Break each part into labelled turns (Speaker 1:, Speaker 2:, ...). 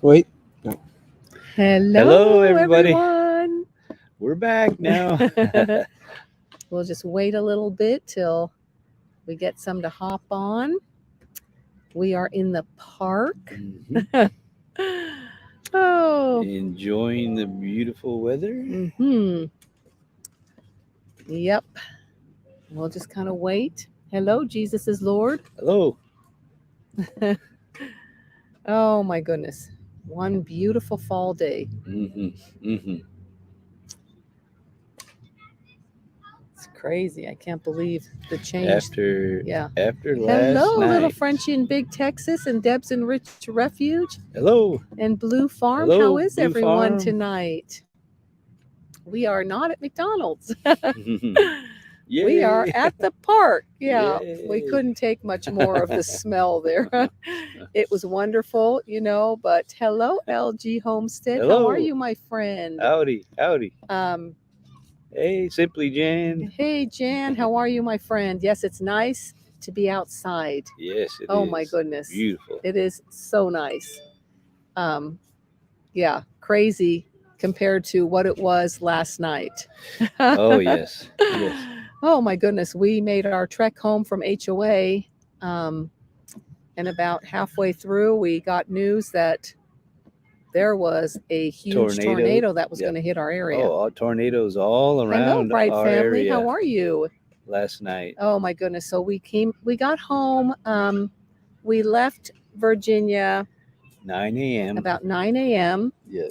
Speaker 1: Wait. No.
Speaker 2: Hello,
Speaker 3: Hello, everybody.
Speaker 2: everyone.
Speaker 3: We're back now.
Speaker 2: We'll just wait a little bit till we get some to hop on. We are in the park.
Speaker 3: Mhm.
Speaker 2: Oh,
Speaker 3: Enjoying the beautiful weather.
Speaker 2: Yep. We'll just kind of wait. Hello, Jesus is Lord.
Speaker 3: Hello.
Speaker 2: Oh, my goodness. One beautiful fall day.
Speaker 3: hmm hmm
Speaker 2: It's crazy. I can't believe the change.
Speaker 3: After
Speaker 2: Yeah.
Speaker 3: after last
Speaker 2: Hello, little
Speaker 3: night.
Speaker 2: Frenchie in Big Texas and Deb's in Rich Refuge
Speaker 3: Hello.
Speaker 2: and Blue Farm. How
Speaker 3: Hello,
Speaker 2: is
Speaker 3: Blue
Speaker 2: everyone
Speaker 3: Farm.
Speaker 2: tonight? We are not at McDonald's. We are
Speaker 3: Yay.
Speaker 2: at the park. Yeah, we
Speaker 3: Yay.
Speaker 2: couldn't take much more of the smell there. It was wonderful, but hello, LG Homestead. How are
Speaker 3: Hello.
Speaker 2: you, my friend?
Speaker 3: Howdy. Howdy.
Speaker 2: Um,
Speaker 3: Hey, Simply Jan.
Speaker 2: hey, Jan, how are you, my friend? Yes, it's nice to be outside.
Speaker 3: Yes, it is.
Speaker 2: Oh, my goodness.
Speaker 3: Beautiful.
Speaker 2: It is so nice. Um, yeah, crazy compared to what it was last night.
Speaker 3: Oh, yes. Yes.
Speaker 2: Oh my goodness, we made our trek home from HOA, um, and about halfway through, we got news that there was a huge tornado that was
Speaker 3: Yep.
Speaker 2: going to hit our area.
Speaker 3: Oh, tornadoes all
Speaker 2: Hello,
Speaker 3: around
Speaker 2: Bright
Speaker 3: our
Speaker 2: family.
Speaker 3: area
Speaker 2: How are you?
Speaker 3: last night.
Speaker 2: Oh my goodness. So we got home. We left Virginia
Speaker 3: 9 a.m.
Speaker 2: about 9 a.m.
Speaker 3: Yeah.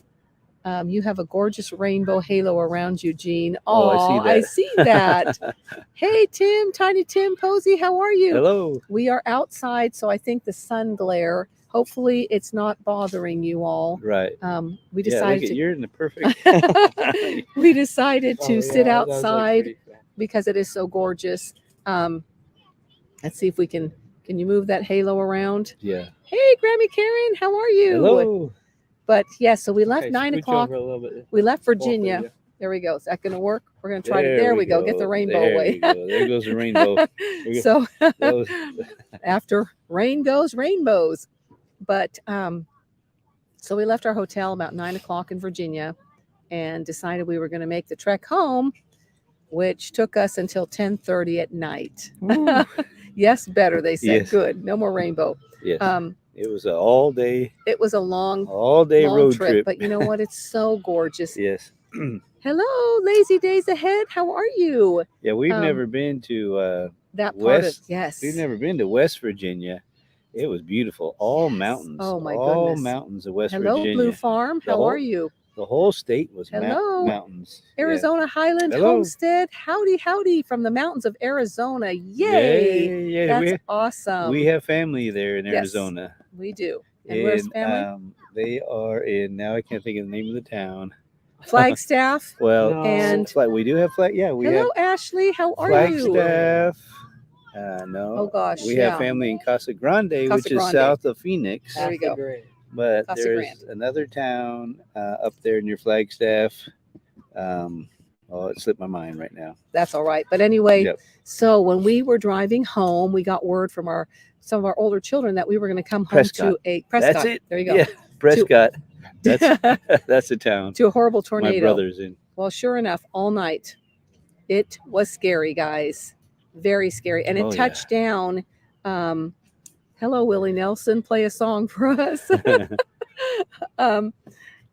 Speaker 2: You have a gorgeous rainbow halo around you, Jean.
Speaker 3: Oh,
Speaker 2: Oh,
Speaker 3: I
Speaker 2: I
Speaker 3: see
Speaker 2: see that.
Speaker 3: that.
Speaker 2: Hey, Tim, Tiny Tim Posey, how are you?
Speaker 3: Hello.
Speaker 2: We are outside, so I think the sun glare, hopefully it's not bothering you all.
Speaker 3: Right.
Speaker 2: We
Speaker 3: Yeah, look
Speaker 2: decided
Speaker 3: at
Speaker 2: to
Speaker 3: you're in the perfect.
Speaker 2: we decided to
Speaker 1: Oh,
Speaker 2: sit
Speaker 1: yeah, that was
Speaker 2: outside
Speaker 1: pretty fast.
Speaker 2: because it is so gorgeous. Um, let's see if we can you move that halo around?
Speaker 3: Yeah.
Speaker 2: Hey, Grammy Karen, how are you?
Speaker 3: Hello.
Speaker 2: But yeah, so we left
Speaker 1: Okay,
Speaker 2: 9
Speaker 1: scooch
Speaker 2: o'clock.
Speaker 1: over a little bit.
Speaker 2: We left
Speaker 1: Closer,
Speaker 2: Virginia.
Speaker 1: yeah.
Speaker 2: There we go. Is that going to work? We're going to try to.
Speaker 3: There
Speaker 2: There we go. Get the rainbow
Speaker 3: There
Speaker 2: away.
Speaker 3: we go. There goes the rainbow.
Speaker 2: So
Speaker 3: Those-
Speaker 2: after rain goes rainbows. But so we left our hotel about 9 o'clock in Virginia and decided we were going to make the trek home, which took us until 10:30 at night.
Speaker 3: Ooh.
Speaker 2: Yes, better, they said.
Speaker 3: Yes.
Speaker 2: Good. No more rainbow.
Speaker 3: Yes.
Speaker 2: Um,
Speaker 3: It was an all day
Speaker 2: it was a long
Speaker 3: road trip.
Speaker 2: But you know what? It's so gorgeous.
Speaker 3: Yes.
Speaker 2: Hello, lazy days ahead. How are you?
Speaker 3: Yeah, we've
Speaker 2: Um,
Speaker 3: never been to
Speaker 2: That part of
Speaker 3: West.
Speaker 2: yes.
Speaker 3: We've never been to West Virginia. It was beautiful. All
Speaker 2: Yes.
Speaker 3: mountains.
Speaker 2: Oh my
Speaker 3: all
Speaker 2: goodness.
Speaker 3: mountains of West
Speaker 2: Hello,
Speaker 3: Virginia.
Speaker 2: Blue Farm.
Speaker 3: The
Speaker 2: How
Speaker 3: whole
Speaker 2: are you?
Speaker 3: the whole state was
Speaker 2: Hello.
Speaker 3: mountains. Yeah.
Speaker 2: Arizona Highland
Speaker 3: Hello.
Speaker 2: Homestead. Howdy, howdy from the mountains of Arizona. Yay.
Speaker 3: Yeah.
Speaker 2: That's awesome.
Speaker 3: We have family there in
Speaker 2: Yes,
Speaker 3: Arizona.
Speaker 2: we do. And where's family?
Speaker 3: They are in, now I can't think of the name of the town.
Speaker 2: Flagstaff.
Speaker 3: Well,
Speaker 1: No.
Speaker 2: And
Speaker 3: we do have flag. Yeah, we
Speaker 2: hello,
Speaker 3: have
Speaker 2: Ashley. How are you?
Speaker 3: Flagstaff. No.
Speaker 2: Oh gosh,
Speaker 3: We
Speaker 2: yeah.
Speaker 3: have family in Casa Grande, which
Speaker 2: Casa
Speaker 3: is
Speaker 2: Grande.
Speaker 3: south of Phoenix.
Speaker 2: There you go.
Speaker 1: Great.
Speaker 3: But
Speaker 2: Casa
Speaker 3: there's
Speaker 2: Grande.
Speaker 3: another town up there near Flagstaff. It slipped my mind right now.
Speaker 2: That's all right. But anyway,
Speaker 3: Yep.
Speaker 2: so when we were driving home, we got word from some of our older children that we were going to come home
Speaker 3: Prescott.
Speaker 2: to a Prescott.
Speaker 3: That's it.
Speaker 2: There you go.
Speaker 3: Yeah, Prescott. That's
Speaker 2: to
Speaker 3: that's the town.
Speaker 2: a horrible tornado.
Speaker 3: My brother's in.
Speaker 2: Well, sure enough, all night, it was scary, guys. Very scary, and it
Speaker 3: Oh, yeah.
Speaker 2: touched down. Hello, Willie Nelson. Play a song for us.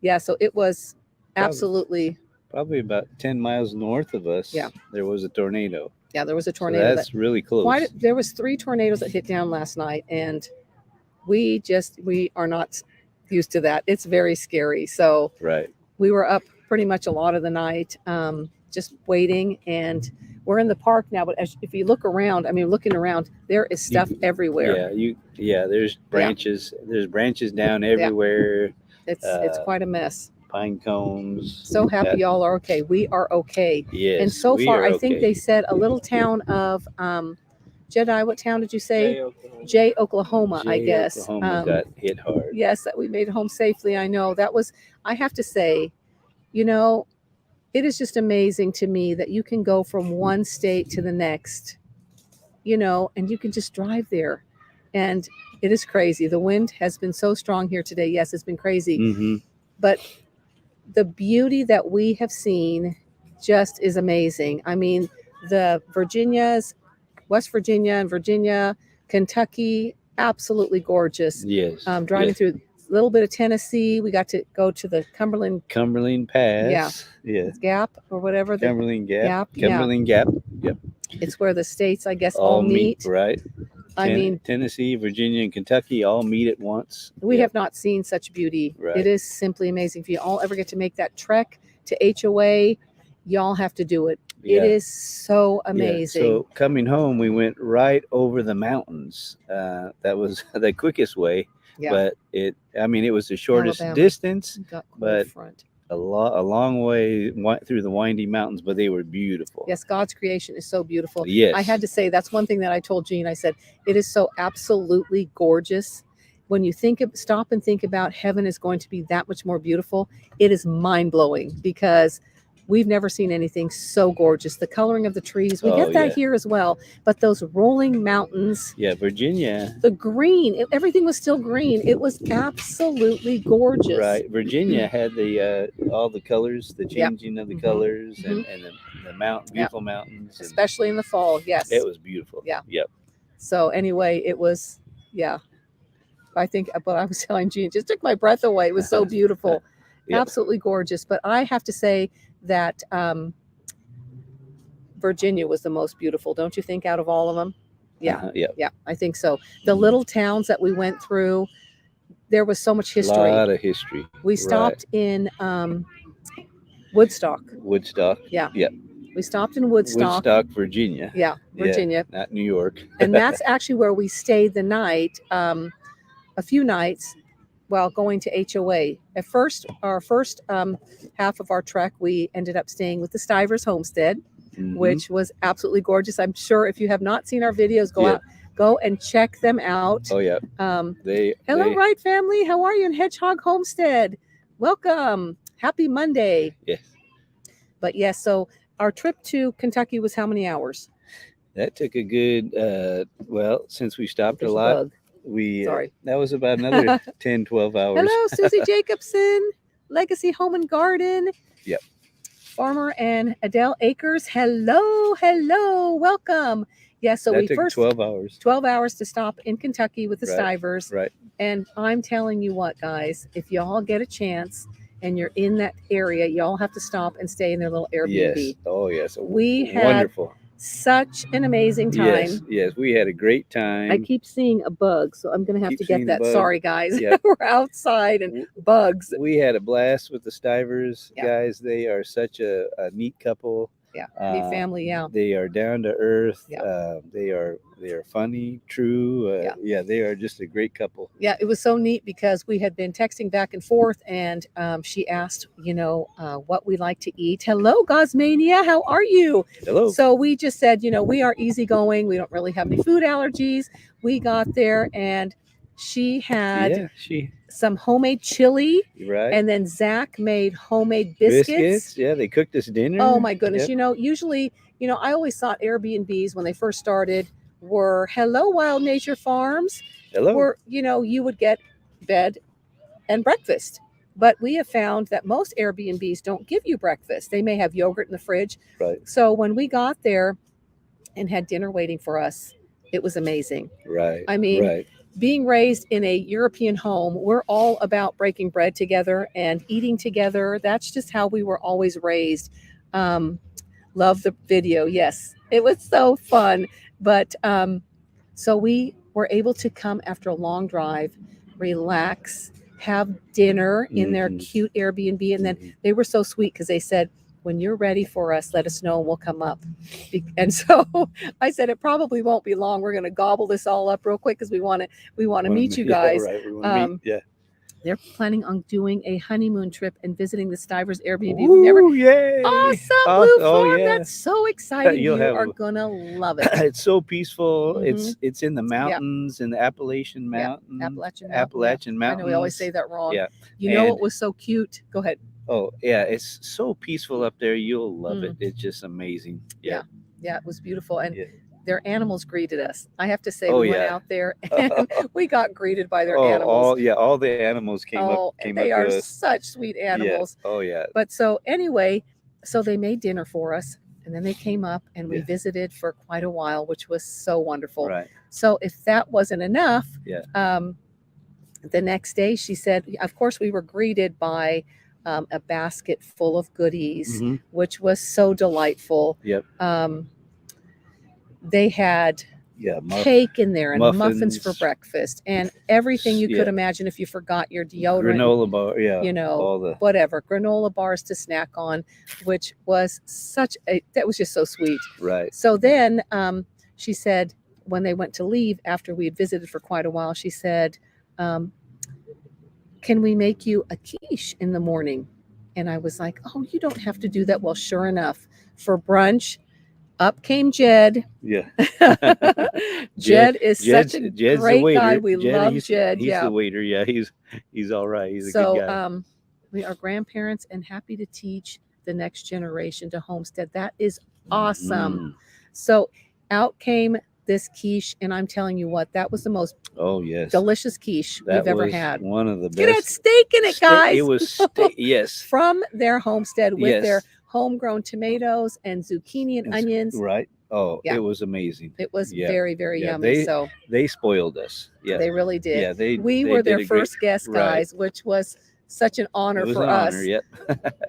Speaker 2: Yeah, so it was absolutely.
Speaker 3: Probably about 10 miles north of us.
Speaker 2: Yeah.
Speaker 3: There was a tornado.
Speaker 2: Yeah, there was a
Speaker 3: So
Speaker 2: tornado.
Speaker 3: that's really close.
Speaker 2: There was 3 tornadoes that hit down last night, and we are not used to that. It's very scary. So
Speaker 3: Right.
Speaker 2: we were up pretty much a lot of the night, just waiting, and we're in the park now. But if you look around, looking around, there is stuff everywhere.
Speaker 3: There's branches. There's branches down everywhere.
Speaker 2: It's quite a mess.
Speaker 3: Pine cones.
Speaker 2: So happy y'all are okay. We are okay.
Speaker 3: Yes.
Speaker 2: And so
Speaker 3: we
Speaker 2: far,
Speaker 3: are
Speaker 2: I think
Speaker 3: okay.
Speaker 2: they said a little town of Jedi. What town did you say?
Speaker 1: Jay, Oklahoma.
Speaker 2: Jay, Oklahoma, I
Speaker 3: Jay,
Speaker 2: guess.
Speaker 3: Oklahoma got hit hard.
Speaker 2: Yes, that we made it home safely. I know that was. I have to say, it is just amazing to me that you can go from one state to the next, and you can just drive there. and it is crazy. The wind has been so strong here today. Yes, it's been crazy,
Speaker 3: Mm-hmm.
Speaker 2: but the beauty that we have seen just is amazing. I mean, the Virginias, West Virginia and Virginia, Kentucky, absolutely gorgeous.
Speaker 3: Yes.
Speaker 2: Driving
Speaker 3: Yes.
Speaker 2: through a little bit of Tennessee, we got to go to the Cumberland
Speaker 3: Pass. Yeah.
Speaker 2: Gap or whatever. The
Speaker 3: Cumberland Gap.
Speaker 2: Gap,
Speaker 3: Cumberland Gap. Yep.
Speaker 2: it's where the states, I guess,
Speaker 3: All
Speaker 2: all meet.
Speaker 3: right.
Speaker 2: I mean,
Speaker 3: Tennessee, Virginia, and Kentucky all meet at once.
Speaker 2: we
Speaker 3: Yep.
Speaker 2: have not seen such beauty.
Speaker 3: Right.
Speaker 2: It is simply amazing. If you all ever get to make that trek to HOA, y'all have to do it.
Speaker 3: Yeah.
Speaker 2: It is so amazing.
Speaker 3: Yeah. So coming home, we went right over the mountains. That was the quickest way.
Speaker 2: Yeah.
Speaker 3: But it was the shortest
Speaker 2: Alabama.
Speaker 3: distance,
Speaker 2: Got cold
Speaker 3: but
Speaker 2: front.
Speaker 3: a long way through the windy mountains, but they were beautiful.
Speaker 2: Yes, God's creation is so beautiful.
Speaker 3: Yes.
Speaker 2: I had to say, that's one thing that I told Jean. I said, it is so absolutely gorgeous. When you stop and think about heaven is going to be that much more beautiful, it is mind-blowing because we've never seen anything so gorgeous. The coloring of the trees, we get that here as well, but those rolling mountains.
Speaker 3: Yeah, Virginia.
Speaker 2: The green, everything was still green. It was absolutely gorgeous.
Speaker 3: Right. Virginia had the all the colors, the changing of the colors and the beautiful mountains.
Speaker 2: Especially in the fall, yes.
Speaker 3: It was beautiful.
Speaker 2: Yeah.
Speaker 3: Yep.
Speaker 2: So anyway, it was, I think, but I was telling Jean, it just took my breath away. It was so beautiful. Yep. Absolutely gorgeous. But I have to say that Virginia was the most beautiful, don't you think, out of all of them? Yeah. Yeah, I think so. The little towns that we went through, there was so much history.
Speaker 3: A lot of history.
Speaker 2: We stopped in Woodstock. Yeah.
Speaker 3: Yep.
Speaker 2: We stopped in Woodstock,
Speaker 3: Virginia.
Speaker 2: Yeah, Virginia.
Speaker 3: Yeah, not New York.
Speaker 2: And that's actually where we stayed the night, a few nights while going to HOA. At first, our first half of our trek, we ended up staying with the Stivers Homestead, which was absolutely gorgeous. I'm sure if you have not seen our videos, go and check them out.
Speaker 3: Oh yeah.
Speaker 2: Hello, Wright family. How are you in Hedgehog Homestead? Welcome. Happy Monday.
Speaker 3: Yes.
Speaker 2: But yes, so our trip to Kentucky was how many hours?
Speaker 3: That took a good since we stopped a lot. That was about another 10, 12 hours.
Speaker 2: Hello, Susie Jacobson, Legacy Home and Garden.
Speaker 3: Yep.
Speaker 2: Farmer and Adele Akers. Hello, welcome. Yeah, so
Speaker 3: that took 12 hours.
Speaker 2: 12 hours to stop in Kentucky with the Stivers.
Speaker 3: Right.
Speaker 2: And I'm telling you what, guys, if y'all get a chance and you're in that area, y'all have to stop and stay in their little Airbnb.
Speaker 3: Yes. Oh, yes.
Speaker 2: We had
Speaker 3: wonderful.
Speaker 2: Such an amazing time.
Speaker 3: Yes, we had a great time.
Speaker 2: I keep seeing a bug, so I'm going to have to get that. Sorry, guys. Yep. We're outside and bugs.
Speaker 3: We had a blast with the Stivers guys. They are such a neat couple.
Speaker 2: Yeah, neat family. Yeah,
Speaker 3: they are down to earth.
Speaker 2: Yeah.
Speaker 3: They are funny, true. They are just a great couple.
Speaker 2: Yeah, it was so neat because we had been texting back and forth, and she asked, what we like to eat. Hello, Gosmania, how are you?
Speaker 3: Hello.
Speaker 2: So we just said, we are easygoing. We don't really have any food allergies. We got there, and she had some homemade chili.
Speaker 3: Right.
Speaker 2: And then Zach made homemade biscuits.
Speaker 3: Yeah, they cooked us dinner.
Speaker 2: Oh my goodness. Yep. Usually, I always thought Airbnbs when they first started were hello Wild Nature Farms.
Speaker 3: Hello.
Speaker 2: Where, you would get bed and breakfast. But we have found that most Airbnbs don't give you breakfast. They may have yogurt in the fridge.
Speaker 3: Right.
Speaker 2: So when we got there and had dinner waiting for us, it was amazing.
Speaker 3: Right.
Speaker 2: I mean, being raised in a European home, we're all about breaking bread together and eating together. That's just how we were always raised. Love the video. Yes, it was so fun. But so we were able to come after a long drive, relax, have dinner in their cute Airbnb. And then they were so sweet because they said, when you're ready for us, let us know and we'll come up. And so I said, it probably won't be long. We're going to gobble this all up real quick because we want to meet you guys.
Speaker 3: Yeah, right. We want to meet. Yeah.
Speaker 2: They're planning on doing a honeymoon trip and visiting the Stivers Airbnb.
Speaker 3: Ooh, yay.
Speaker 2: Awesome, Blue Farm. That's so exciting. You are going to love it.
Speaker 3: It's so peaceful. It's in the mountains, in the Appalachian Mountains. Appalachian Mountains.
Speaker 2: I know we always say that wrong.
Speaker 3: Yeah.
Speaker 2: What was so cute? Go ahead.
Speaker 3: Oh, yeah. It's so peaceful up there. You'll love it. It's just amazing. Yeah.
Speaker 2: Yeah, it was beautiful. And their animals greeted us. I have to say,
Speaker 3: Oh
Speaker 2: we went
Speaker 3: yeah.
Speaker 2: out there and we got greeted by their
Speaker 3: Oh,
Speaker 2: animals.
Speaker 3: all the animals came up
Speaker 2: They are
Speaker 3: to us.
Speaker 2: such sweet animals.
Speaker 3: Yeah. Oh yeah.
Speaker 2: But so anyway, so they made dinner for us, and then they came up and we
Speaker 3: Yeah.
Speaker 2: visited for quite a while, which was so wonderful.
Speaker 3: Right.
Speaker 2: So if that wasn't enough,
Speaker 3: Yeah.
Speaker 2: the next day she said, of course, we were greeted by a basket full of goodies,
Speaker 3: Mhm.
Speaker 2: which was so delightful.
Speaker 3: Yep.
Speaker 2: They had
Speaker 3: Yeah.
Speaker 2: cake in there and muffins for
Speaker 3: Muffins.
Speaker 2: breakfast and everything you could
Speaker 3: Yeah.
Speaker 2: imagine if you forgot your deodorant.
Speaker 3: Granola bar. Yeah.
Speaker 2: You know,
Speaker 3: all the
Speaker 2: whatever, granola bars to snack on, which was that was just so sweet.
Speaker 3: right.
Speaker 2: So then she said, when they went to leave after we had visited for quite a while, she said, can we make you a quiche in the morning? And I was like, oh, you don't have to do that. Well, sure enough, for brunch, up came Jed.
Speaker 3: Yeah.
Speaker 2: Jed is
Speaker 3: Jed's
Speaker 2: such a
Speaker 3: the
Speaker 2: great
Speaker 3: waiter.
Speaker 2: guy. We love Jed.
Speaker 3: He's
Speaker 2: Yeah.
Speaker 3: the waiter. Yeah, he's all right. He's a
Speaker 2: So
Speaker 3: good guy.
Speaker 2: we are grandparents and happy to teach the next generation to homestead. That is awesome. So out came this quiche, and I'm telling you what, that was the most delicious quiche we've ever had.
Speaker 3: One of the best.
Speaker 2: It had steak in it, guys.
Speaker 3: It was steak, yes.
Speaker 2: From their homestead with their homegrown tomatoes and zucchini and onions.
Speaker 3: Right. Oh,
Speaker 2: yeah.
Speaker 3: It was amazing.
Speaker 2: It was very, very yummy.
Speaker 3: They spoiled us. Yeah,
Speaker 2: they really did.
Speaker 3: Yeah,
Speaker 2: we were their first guest, guys, which was such an honor for us.
Speaker 3: Yep.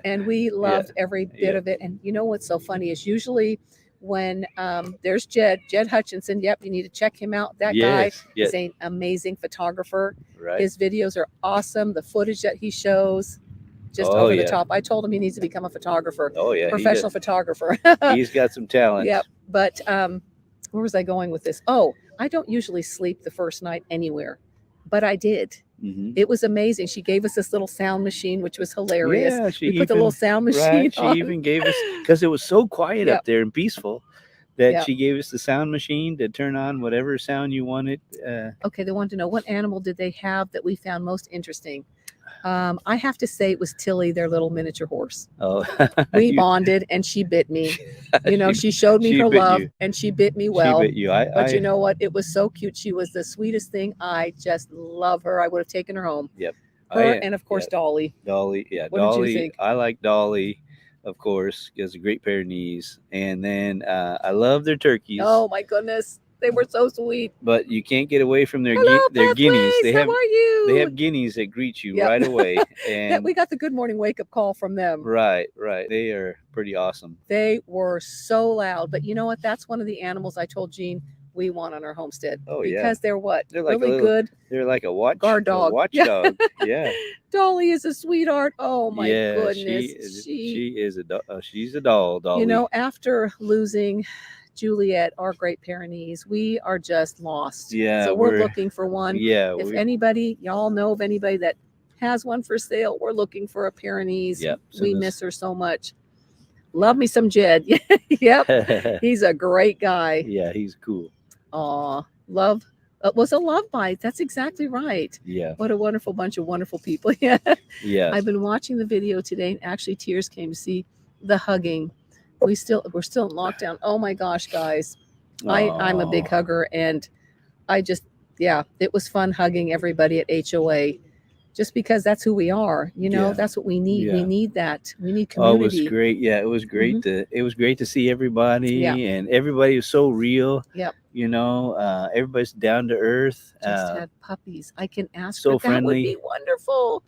Speaker 2: And we loved every bit of it. And you know what's so funny is usually when there's Jed Hutchinson. Yep, you need to check him out. That guy is an amazing photographer.
Speaker 3: Right.
Speaker 2: His videos are awesome. The footage that he shows, just over the top. I told him he needs to become a photographer.
Speaker 3: Oh yeah,
Speaker 2: professional photographer.
Speaker 3: He's got some talent.
Speaker 2: Yep. But where was I going with this? Oh, I don't usually sleep the first night anywhere, but I did.
Speaker 3: Mm-hmm.
Speaker 2: It was amazing. She gave us this little sound machine, which was hilarious.
Speaker 3: Yeah,
Speaker 2: we put the little sound machine on.
Speaker 3: She even gave us, because it was so quiet up there and peaceful, that she gave us the sound machine to turn on whatever sound you wanted.
Speaker 2: Okay, they wanted to know, what animal did they have that we found most interesting? I have to say it was Tilly, their little miniature horse.
Speaker 3: Oh,
Speaker 2: we bonded, and she bit me. You know, she showed me her love, and she bit me well.
Speaker 3: She bit you.
Speaker 2: But you know what? It was so cute. She was the sweetest thing. I just love her. I would have taken her home.
Speaker 3: Yep.
Speaker 2: Her and of course Dolly.
Speaker 3: Dolly, yeah.
Speaker 2: What
Speaker 3: Dolly,
Speaker 2: did you think?
Speaker 3: I like Dolly, of course. She has a great pair of knees, and then I love their turkeys.
Speaker 2: Oh my goodness. They were so sweet.
Speaker 3: But you can't get away from their
Speaker 2: Hello,
Speaker 3: guineas.
Speaker 2: How are you?
Speaker 3: They have guineas that greet you right away. And
Speaker 2: we got the good morning wake up call from them.
Speaker 3: Right. They are pretty awesome.
Speaker 2: They were so loud. But you know what? That's one of the animals I told Jean we want on our homestead.
Speaker 3: Oh,
Speaker 2: because they're what?
Speaker 3: They're like
Speaker 2: really good.
Speaker 3: They're like a
Speaker 2: guard dog.
Speaker 3: Watchdog. Yeah.
Speaker 2: Dolly is a sweetheart. Oh my goodness.
Speaker 3: She is she's a doll, Dolly.
Speaker 2: You know, after losing Juliet, our Great Pyrenees, we are just lost.
Speaker 3: Yeah.
Speaker 2: So we're looking for one.
Speaker 3: Yeah.
Speaker 2: If anybody, y'all know of anybody that has one for sale, we're looking for a Pyrenees.
Speaker 3: Yep.
Speaker 2: We miss her so much. Love me some Jed. Yep. He's a great guy.
Speaker 3: Yeah, he's cool.
Speaker 2: Aw, love. It was a love bite. That's exactly right.
Speaker 3: Yeah.
Speaker 2: What a wonderful bunch of wonderful people. Yeah.
Speaker 3: Yeah.
Speaker 2: I've been watching the video today, and actually tears came to see the hugging. We're still in lockdown. Oh my gosh, guys. I'm a big hugger, and I just, it was fun hugging everybody at HOA, just because that's who we are. You know, that's what we need. Yeah. We need that. We need community.
Speaker 3: Oh, it was great. Yeah, it was great to see everybody, and everybody was so real.
Speaker 2: Yep.
Speaker 3: You know, everybody's down to earth.
Speaker 2: Just had puppies. I can ask.
Speaker 3: So
Speaker 2: friendly. That would be wonderful.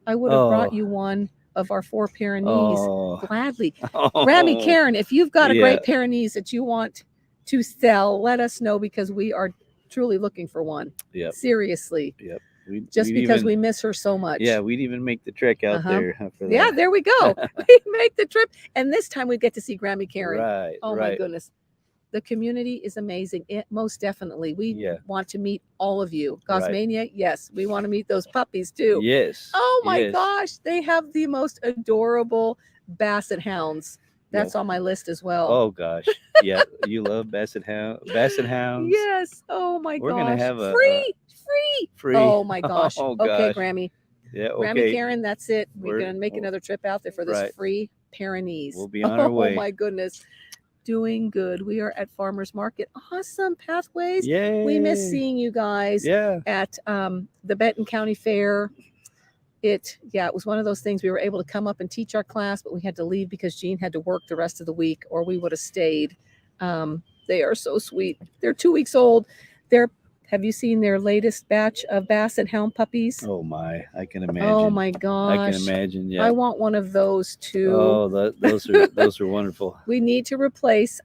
Speaker 2: I would have brought you one of our 4 Pyrenees gladly. Grammy Karen, if you've got a great Pyrenees that you want to sell, let us know, because we are truly looking for one.
Speaker 3: Yep.
Speaker 2: Seriously.
Speaker 3: Yep.
Speaker 2: We miss her so much.
Speaker 3: Yeah, we'd even make the trek out there for that.
Speaker 2: Yeah, there we go. We make the trip, and this time we get to see Grammy Karen.
Speaker 3: Right.
Speaker 2: Oh my goodness. The community is amazing. Most definitely. We want to meet all of you. Gosmania, yes. We want to meet those puppies too.
Speaker 3: Yes.
Speaker 2: Oh my gosh. They have the most adorable basset hounds. That's on my list as well.
Speaker 3: Oh gosh. Yeah. You love basset hounds.
Speaker 2: Yes. Oh my gosh.
Speaker 3: We're going to have a
Speaker 2: free. Oh my gosh. Okay, Grammy.
Speaker 3: Yeah. Okay.
Speaker 2: Grammy Karen, that's it. We're going to make another trip out there for this free Pyrenees.
Speaker 3: We'll be on our way.
Speaker 2: Oh my goodness. doing good. We are at Farmers Market. Awesome Pathways.
Speaker 3: Yay.
Speaker 2: We miss seeing you guys at the Benton County Fair. It was one of those things. We were able to come up and teach our class, but we had to leave because Jean had to work the rest of the week, or we would have stayed. They are so sweet. They're 2 weeks old. Have you seen their latest batch of Basset Hound puppies?
Speaker 3: Oh my, I can imagine.
Speaker 2: Oh my gosh.
Speaker 3: I can imagine. Yeah.
Speaker 2: I want one of those too.
Speaker 3: Oh, those are wonderful.
Speaker 2: We need to replace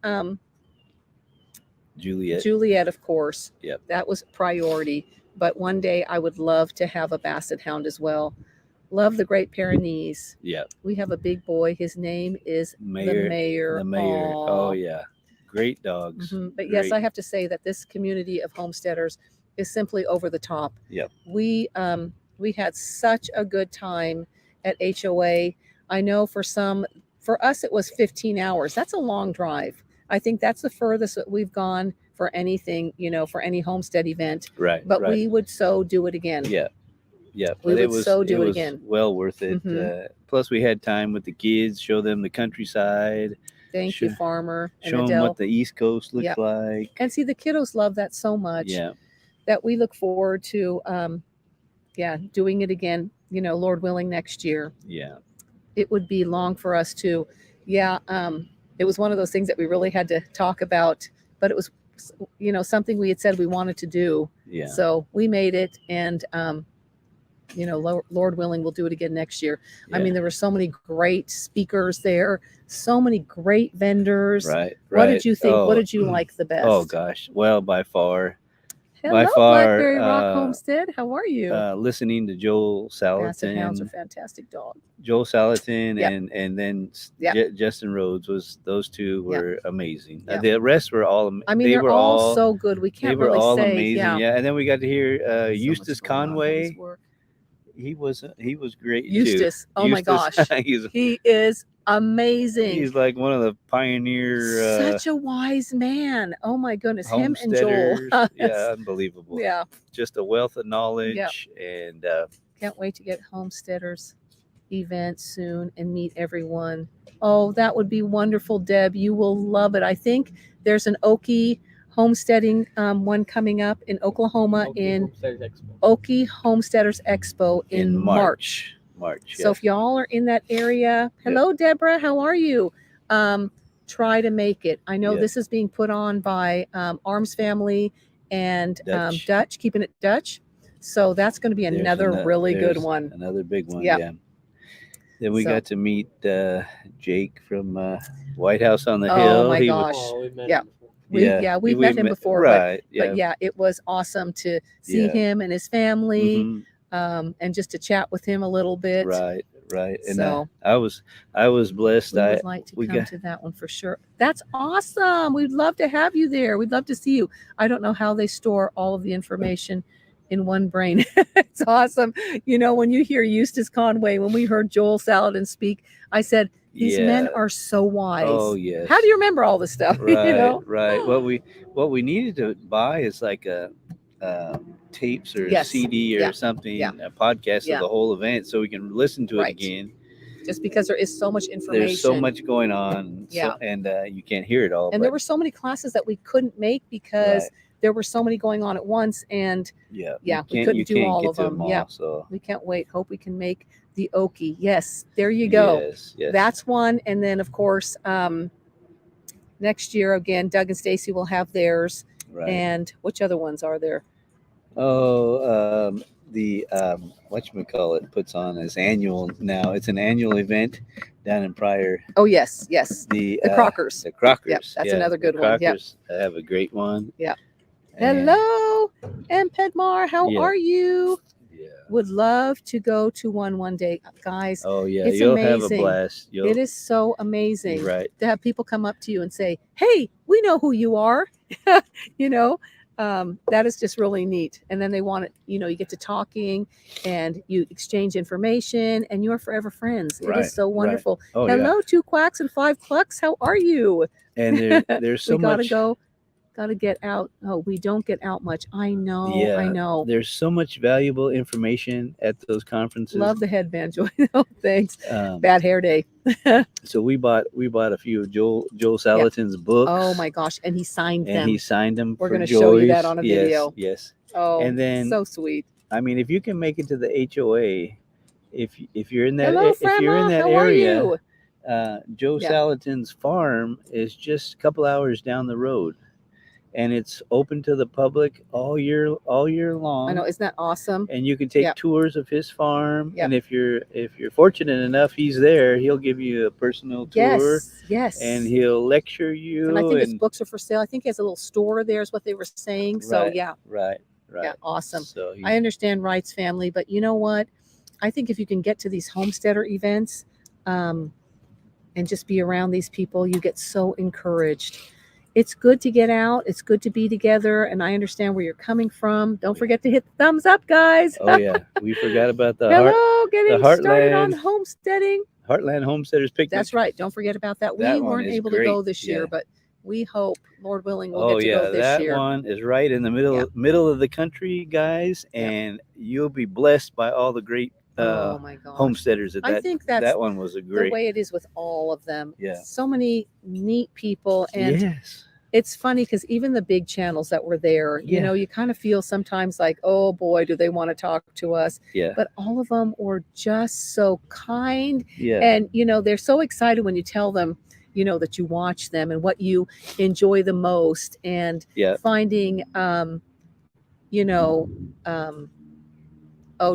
Speaker 3: Juliet,
Speaker 2: of course.
Speaker 3: Yep.
Speaker 2: That was priority. But one day I would love to have a Basset Hound as well. Love the Great Pyrenees.
Speaker 3: Yeah.
Speaker 2: We have a big boy. His name is the Mayor.
Speaker 3: The Mayor. Oh yeah. Great dogs.
Speaker 2: Mm-hmm. But
Speaker 3: Great.
Speaker 2: yes, I have to say that this community of homesteaders is simply over the top.
Speaker 3: Yep.
Speaker 2: We had such a good time at HOA. I know for us it was 15 hours. That's a long drive. I think that's the furthest that we've gone for anything, for any homestead event.
Speaker 3: Right.
Speaker 2: But we would so do it again.
Speaker 3: Yeah. Yeah.
Speaker 2: We would so do it again.
Speaker 3: Well worth it.
Speaker 2: Mm-hmm.
Speaker 3: Plus we had time with the kids, show them the countryside.
Speaker 2: Thank you, Farmer and
Speaker 3: Show
Speaker 2: Adele.
Speaker 3: them what the East Coast looks like.
Speaker 2: And see, the kiddos love that so much.
Speaker 3: Yeah.
Speaker 2: That we look forward to, doing it again, Lord willing, next year.
Speaker 3: Yeah.
Speaker 2: It would be long for us to, it was one of those things that we really had to talk about, but it was, something we had said we wanted to do.
Speaker 3: Yeah.
Speaker 2: So we made it, and, Lord willing, we'll do it again next year. Yeah. I mean, there were so many great speakers there, so many great vendors.
Speaker 3: Right.
Speaker 2: What did you think? What did you like the best?
Speaker 3: Oh gosh. Well, by far.
Speaker 2: Hello, Blackberry Rock Homestead. How are you?
Speaker 3: Listening to Joel Salatin.
Speaker 2: Basset Hounds are fantastic dogs.
Speaker 3: Joel Salatin and then Justin Rhodes those two were amazing. The rest were all.
Speaker 2: I mean, they're all so good. We can't really say. They were all
Speaker 3: amazing. Yeah, and then we got to hear Eustace Conway. He was great.
Speaker 2: Eustace.
Speaker 3: Too.
Speaker 2: Oh my gosh, he is amazing.
Speaker 3: He's like one of the pioneer.
Speaker 2: Such a wise man. Oh my goodness, him and Joel.
Speaker 3: Yeah, unbelievable.
Speaker 2: Yeah,
Speaker 3: just a wealth of knowledge, and
Speaker 2: can't wait to get homesteaders event soon and meet everyone. Oh, that would be wonderful, Deb. You will love it. I think there's an Okie homesteading one coming up in Oklahoma Okie Homesteaders Expo in March. So if y'all are in that area, hello, Deborah, how are you? Try to make it. I know this is being put on by Arms Family and Dutch, keeping it Dutch. So that's going to be another really good one.
Speaker 3: Another big one. Yeah. Then we got to meet Jake from White House on the Hill.
Speaker 2: Oh my gosh. We've met him before, but it was awesome to see him and his family, and just to chat with him a little bit.
Speaker 3: Right. And
Speaker 2: so
Speaker 3: I was blessed.
Speaker 2: We would like to come to that one for sure. That's awesome. We'd love to have you there. We'd love to see you. I don't know how they store all of the information in one brain. It's awesome. When you hear Eustace Conway, when we heard Joel Salatin speak, I said, these men are so wise.
Speaker 3: Oh yes.
Speaker 2: How do you remember all this stuff?
Speaker 3: Right. Right. What we needed to buy is like a tapes or a CD or something, a podcast of the whole event, so we can listen to it again.
Speaker 2: Just because there is so much information.
Speaker 3: There's so much going on. And you can't hear it all.
Speaker 2: And there were so many classes that we couldn't make because there were so many going on at once, and we couldn't do all of them. So we can't wait. Hope we can make the Okie. Yes, there you go.
Speaker 3: Yes.
Speaker 2: That's one. And then of course, next year again, Doug and Stacy will have theirs. Right. And which other ones are there?
Speaker 3: Oh, the whatchamacallit puts on his annual now. It's an annual event down in Pryor.
Speaker 2: Oh yes. The Crockers.
Speaker 3: The Crockers.
Speaker 2: Yep, that's another good one. Yeah.
Speaker 3: I have a great one.
Speaker 2: Yeah. Hello, and Pedmar, how are you? Yeah. Would love to go to one day, guys.
Speaker 3: Oh yeah,
Speaker 2: it's
Speaker 3: you'll
Speaker 2: amazing.
Speaker 3: have a blast.
Speaker 2: It is so amazing,
Speaker 3: right?
Speaker 2: To have people come up to you and say, "Hey, we know who you are." That is just really neat. And then they want it. You get to talking, and you exchange information, and you're forever friends. It is so wonderful. Right. Hello, 2 quacks and 5 clucks. How are you?
Speaker 3: And there's so
Speaker 2: we gotta
Speaker 3: much.
Speaker 2: Go Gotta get out. Oh, we don't get out much. I know. I
Speaker 3: Yeah,
Speaker 2: know.
Speaker 3: there's so much valuable information at those conferences.
Speaker 2: Love the headband, Joy. Oh, thanks.
Speaker 3: Um,
Speaker 2: Bad hair day.
Speaker 3: so we bought a few of Joel Salatin's books.
Speaker 2: Oh my gosh, and he signed
Speaker 3: and
Speaker 2: them.
Speaker 3: he signed them.
Speaker 2: We're
Speaker 3: for
Speaker 2: going to show you that
Speaker 3: Joyce.
Speaker 2: on a
Speaker 3: Yes,
Speaker 2: video.
Speaker 3: Yes.
Speaker 2: Oh,
Speaker 3: And then
Speaker 2: so sweet.
Speaker 3: I mean, if you can make it to the HOA, if you're in that
Speaker 2: Hello,
Speaker 3: if you're in
Speaker 2: Frema.
Speaker 3: that
Speaker 2: How are
Speaker 3: area,
Speaker 2: you?
Speaker 3: Joe
Speaker 2: Yeah.
Speaker 3: Salatin's farm is just a couple hours down the road, and it's open to the public all year long.
Speaker 2: I know, isn't that awesome?
Speaker 3: And you can take
Speaker 2: Yep.
Speaker 3: tours of his farm.
Speaker 2: Yep.
Speaker 3: And if you're fortunate enough, he's there. He'll give you a personal tour.
Speaker 2: Yes, yes.
Speaker 3: And he'll lecture you.
Speaker 2: And I think his books are for sale. I think he has a little store there, is what they were saying. So
Speaker 3: Right,
Speaker 2: yeah,
Speaker 3: right.
Speaker 2: yeah, awesome.
Speaker 3: So
Speaker 2: I understand Wright's family, but you know what? I think if you can get to these homesteader events, and just be around these people, you get so encouraged. It's good to get out. It's good to be together. And I understand where you're coming from. Don't forget to hit the thumbs up, guys.
Speaker 3: Oh yeah, we forgot about the
Speaker 2: Hello, getting started on
Speaker 3: Heartland
Speaker 2: homesteading.
Speaker 3: Heartland Homesteaders Picnic.
Speaker 2: That's right. Don't forget about that.
Speaker 3: That
Speaker 2: We
Speaker 3: one
Speaker 2: weren't
Speaker 3: is
Speaker 2: able to
Speaker 3: great.
Speaker 2: go this year,
Speaker 3: Yeah.
Speaker 2: but we hope, Lord willing, we'll
Speaker 3: Oh
Speaker 2: get to
Speaker 3: yeah,
Speaker 2: go this
Speaker 3: that
Speaker 2: year.
Speaker 3: one is right in the middle of the country, guys,
Speaker 2: Yeah.
Speaker 3: and you'll be blessed by all the great
Speaker 2: Oh my gosh.
Speaker 3: homesteaders.
Speaker 2: I think that's
Speaker 3: that one was a
Speaker 2: the
Speaker 3: great.
Speaker 2: way it is with all of them.
Speaker 3: Yeah.
Speaker 2: So many neat people. And
Speaker 3: Yes.
Speaker 2: it's funny because even the big channels that were there, you
Speaker 3: Yeah.
Speaker 2: know, you kind of feel sometimes like, oh boy, do they want to talk to us?
Speaker 3: Yeah.
Speaker 2: But all of them were just so kind.
Speaker 3: Yeah.
Speaker 2: And, you know, they're so excited when you tell them, you know, that you watch them and what you enjoy the most, and
Speaker 3: Yeah.
Speaker 2: finding, you know,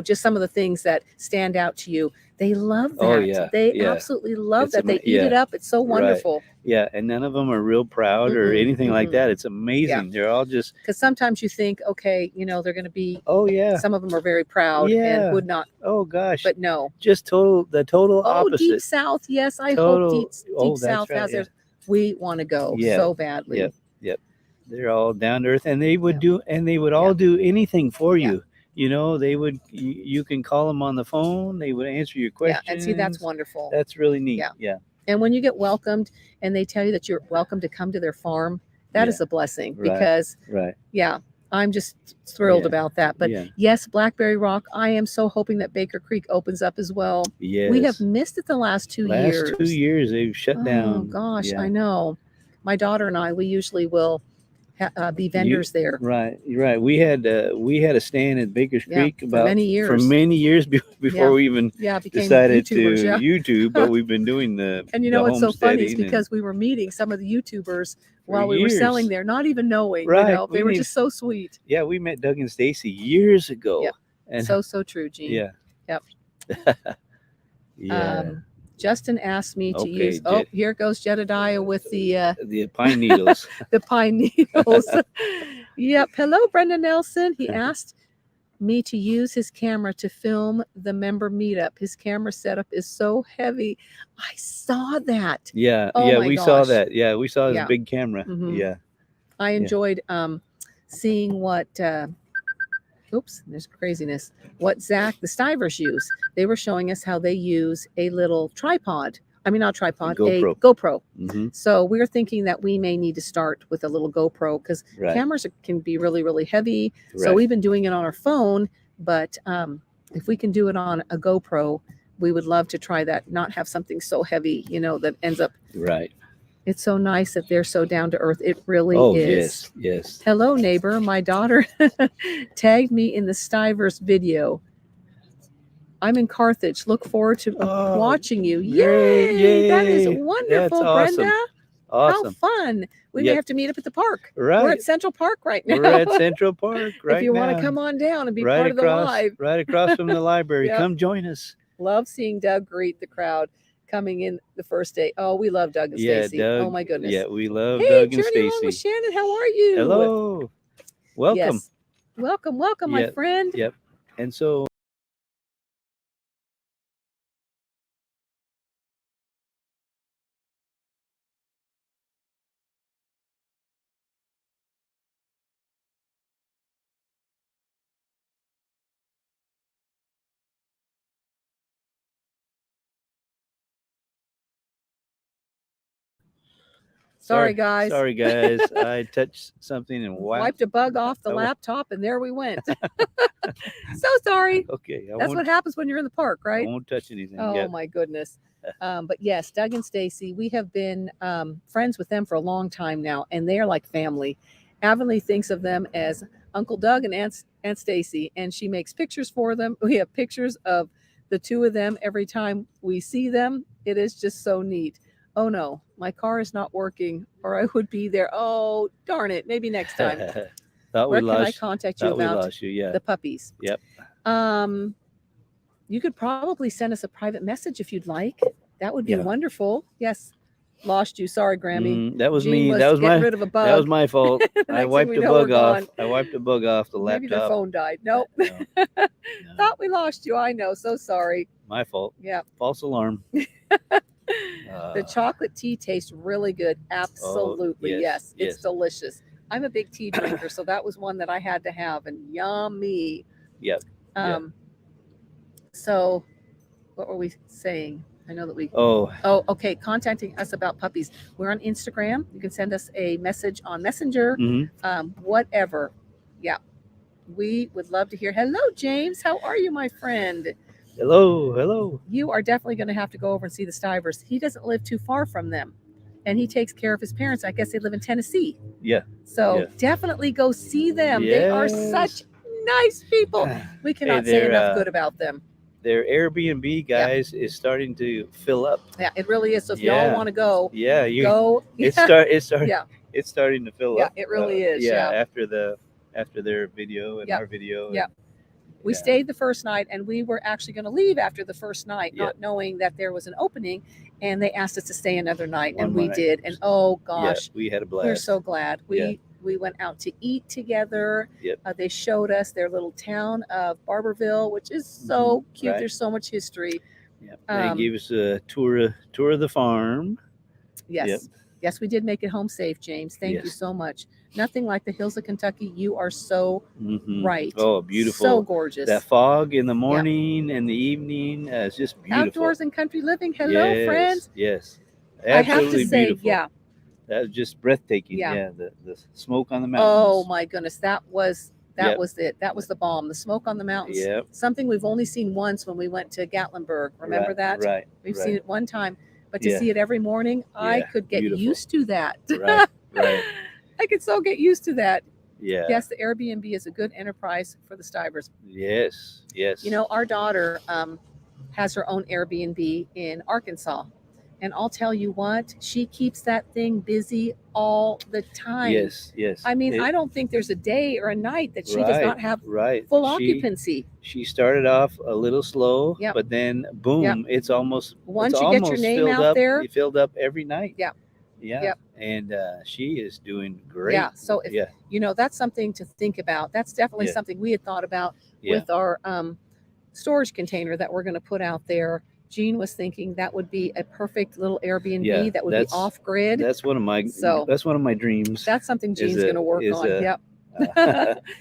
Speaker 2: just some of the things that stand out to you. They love that.
Speaker 3: Oh, yeah,
Speaker 2: They
Speaker 3: yeah.
Speaker 2: absolutely love
Speaker 3: It's
Speaker 2: that. They eat it
Speaker 3: yeah.
Speaker 2: up. It's so wonderful.
Speaker 3: Yeah, and none of them are real proud or anything like that. It's amazing. They're all just,
Speaker 2: Because sometimes you think, okay, you know, they're going to be.
Speaker 3: oh yeah,
Speaker 2: Some of them are very proud and would not.
Speaker 3: oh gosh,
Speaker 2: But no.
Speaker 3: just the total
Speaker 2: Oh,
Speaker 3: opposite.
Speaker 2: Deep South. Yes, I
Speaker 3: Total-
Speaker 2: hope Deep
Speaker 3: oh, that's
Speaker 2: South
Speaker 3: right,
Speaker 2: has
Speaker 3: yeah.
Speaker 2: theirs. We want to go
Speaker 3: Yeah,
Speaker 2: so badly.
Speaker 3: Yep. They're all down to earth, and they would
Speaker 2: Yeah.
Speaker 3: all do anything for
Speaker 2: Yeah.
Speaker 3: you. You know, they would. You can call them on the phone. They would answer your
Speaker 2: Yeah,
Speaker 3: questions.
Speaker 2: and see, that's wonderful.
Speaker 3: That's really neat.
Speaker 2: Yeah.
Speaker 3: Yeah.
Speaker 2: And when you get welcomed and they tell you that you're welcome to come to their farm, that is a blessing.
Speaker 3: Right.
Speaker 2: Because
Speaker 3: Right.
Speaker 2: yeah, I'm just thrilled
Speaker 3: Yeah.
Speaker 2: about that. But
Speaker 3: Yeah.
Speaker 2: yes, Blackberry Rock, I am so hoping that Baker Creek opens up as well.
Speaker 3: Yes.
Speaker 2: We have missed it the last 2 years.
Speaker 3: Last 2 years they've shut down.
Speaker 2: Oh gosh,
Speaker 3: Yeah.
Speaker 2: I know. My daughter and I, we usually will be vendors there.
Speaker 3: Right. We had a stand at Baker's Creek
Speaker 2: for many years.
Speaker 3: before we even
Speaker 2: became
Speaker 3: decided
Speaker 2: YouTubers.
Speaker 3: to
Speaker 2: Yeah.
Speaker 3: YouTube, but we've been doing the
Speaker 2: And you know what's so funny is
Speaker 3: homesteading
Speaker 2: because we were meeting some of the YouTubers while we
Speaker 3: years.
Speaker 2: were selling there, not even knowing.
Speaker 3: Right.
Speaker 2: You know, they were just so sweet.
Speaker 3: Yeah, we met Doug and Stacy years ago.
Speaker 2: Yeah.
Speaker 3: And
Speaker 2: So true, Gene.
Speaker 3: yeah.
Speaker 2: Yep.
Speaker 3: Yeah.
Speaker 2: Justin asked me to
Speaker 3: Okay,
Speaker 2: use. Oh, here goes Jedediah with the
Speaker 3: pine needles.
Speaker 2: the pine needles. Yep. Hello, Brenda Nelson. He asked me to use his camera to film the member meetup. His camera setup is so heavy. I saw that.
Speaker 3: Yeah.
Speaker 2: Oh
Speaker 3: yeah,
Speaker 2: my
Speaker 3: we saw
Speaker 2: gosh.
Speaker 3: that. Yeah, we saw his
Speaker 2: Yeah.
Speaker 3: big camera.
Speaker 2: Mhm.
Speaker 3: Yeah.
Speaker 2: I enjoyed seeing what oops, there's craziness. What Zach, the Stivers use. They were showing us how they use a little tripod. I mean, not tripod, a GoPro.
Speaker 3: Mm-hmm.
Speaker 2: So we're thinking that we may need to start with a little GoPro because cameras can be really, really heavy. So we've been doing it on our phone, but if we can do it on a GoPro, we would love to try that. Not have something so heavy, you know, that ends up.
Speaker 3: Right.
Speaker 2: It's so nice that they're so down to earth. It really is.
Speaker 3: Yes.
Speaker 2: Hello, neighbor. My daughter tagged me in the Stivers video. I'm in Carthage. Look forward to watching you. Yay! That is wonderful,
Speaker 3: That's awesome.
Speaker 2: Brenda.
Speaker 3: Awesome.
Speaker 2: How fun. We may have to meet up at the park.
Speaker 3: Right.
Speaker 2: We're at Central Park right now.
Speaker 3: We're at Central Park right now.
Speaker 2: If you want to come on down and be part of the live.
Speaker 3: Right across from the library.
Speaker 2: Yep.
Speaker 3: Come join us.
Speaker 2: Love seeing Doug greet the crowd coming in the first day. Oh, we love Doug and Stacy.
Speaker 3: Doug,
Speaker 2: oh my goodness.
Speaker 3: Yeah, we love
Speaker 2: hey,
Speaker 3: Doug and
Speaker 2: Journey Along
Speaker 3: Stacy.
Speaker 2: with Shannon, how are you?
Speaker 3: Hello. Welcome.
Speaker 2: Yes. Welcome, my friend.
Speaker 3: Yep. And so
Speaker 2: Sorry, guys.
Speaker 3: Sorry, guys. I touched something and
Speaker 2: wiped a bug off the laptop, and there we went. So sorry.
Speaker 3: Okay.
Speaker 2: That's what happens when you're in the park, right?
Speaker 3: I won't touch anything.
Speaker 2: Oh, my goodness. But yes, Doug and Stacy, we have been friends with them for a long time now, and they are like family. Avonlea thinks of them as Uncle Doug and Aunt Stacy, and she makes pictures for them. We have pictures of the two of them every time we see them. It is just so neat. Oh no, my car is not working, or I would be there. Oh, darn it. Maybe next time. Where can I contact you about the puppies?
Speaker 3: Yep.
Speaker 2: You could probably send us a private message if you'd like. That would be wonderful. Yes. Lost you. Sorry, Grammy.
Speaker 3: That was me. That was
Speaker 2: rid of a bug.
Speaker 3: That was my fault. I wiped the bug off. I wiped the bug off the laptop.
Speaker 2: Maybe their phone died. Nope. No. Thought we lost you. I know. So sorry.
Speaker 3: My fault.
Speaker 2: Yeah.
Speaker 3: False alarm.
Speaker 2: The chocolate tea tastes really good. Absolutely. Yes. It's delicious. I'm a big tea drinker, so that was one that I had to have, and yummy.
Speaker 3: Yep.
Speaker 2: So what were we saying? I know that we.
Speaker 3: Oh,
Speaker 2: okay. Contacting us about puppies. We're on Instagram. You can send us a message on Messenger. Whatever. Yeah. We would love to hear. Hello, James. How are you, my friend?
Speaker 3: Hello.
Speaker 2: You are definitely going to have to go over and see the Stivers. He doesn't live too far from them, and he takes care of his parents. I guess they live in Tennessee.
Speaker 3: Yeah.
Speaker 2: So definitely go see them. They are such nice people. We cannot say enough good about them.
Speaker 3: Their Airbnb, guys, is starting to fill up.
Speaker 2: Yeah, it really is. So if y'all want to go,
Speaker 3: go. It's starting to fill up.
Speaker 2: Yeah, it really is.
Speaker 3: After their video and our video.
Speaker 2: Yeah. We stayed the first night, and we were actually going to leave after the first night, not knowing that there was an opening, and they asked us to stay another night, and we did. And oh gosh,
Speaker 3: we had a blast.
Speaker 2: We're so glad. We went out to eat together. They showed us their little town of Barberville, which is so cute. Right. There's so much history.
Speaker 3: They gave us a tour of the farm.
Speaker 2: Yes. Yes, we did make it home safe, James. Thank you so much. Nothing like the hills of Kentucky. You are so right.
Speaker 3: Oh, beautiful.
Speaker 2: So gorgeous.
Speaker 3: That fog in the morning and the evening is just beautiful.
Speaker 2: Outdoors and country living. Hello, friends.
Speaker 3: Yes.
Speaker 2: Absolutely I have to say, beautiful.
Speaker 3: That was just breathtaking. The smoke on the mountains.
Speaker 2: Oh my goodness, that was it. That was the bomb. The smoke on the mountains. Something we've only seen once when we went to Gatlinburg. Remember that?
Speaker 3: Right.
Speaker 2: We've seen it one time, but to see it every morning, I could get used to that.
Speaker 3: Right.
Speaker 2: I could so get used to that.
Speaker 3: Yeah.
Speaker 2: Yes, the Airbnb is a good enterprise for the Stivers.
Speaker 3: Yes.
Speaker 2: You know, our daughter has her own Airbnb in Arkansas. And I'll tell you what, she keeps that thing busy all the time.
Speaker 3: Yes.
Speaker 2: I mean, I don't think there's a day or a night that she does not have full occupancy.
Speaker 3: She started off a little slow, but then boom, it's almost
Speaker 2: once you get your name out there,
Speaker 3: it filled up every night.
Speaker 2: Yeah.
Speaker 3: And she is doing great.
Speaker 2: Yeah. So if you know, that's something to think about. That's definitely something we had thought about with our storage container that we're going to put out there. Gene was thinking that would be a perfect little Airbnb that would be off grid.
Speaker 3: That's one of my dreams.
Speaker 2: That's something Gene's going to work on.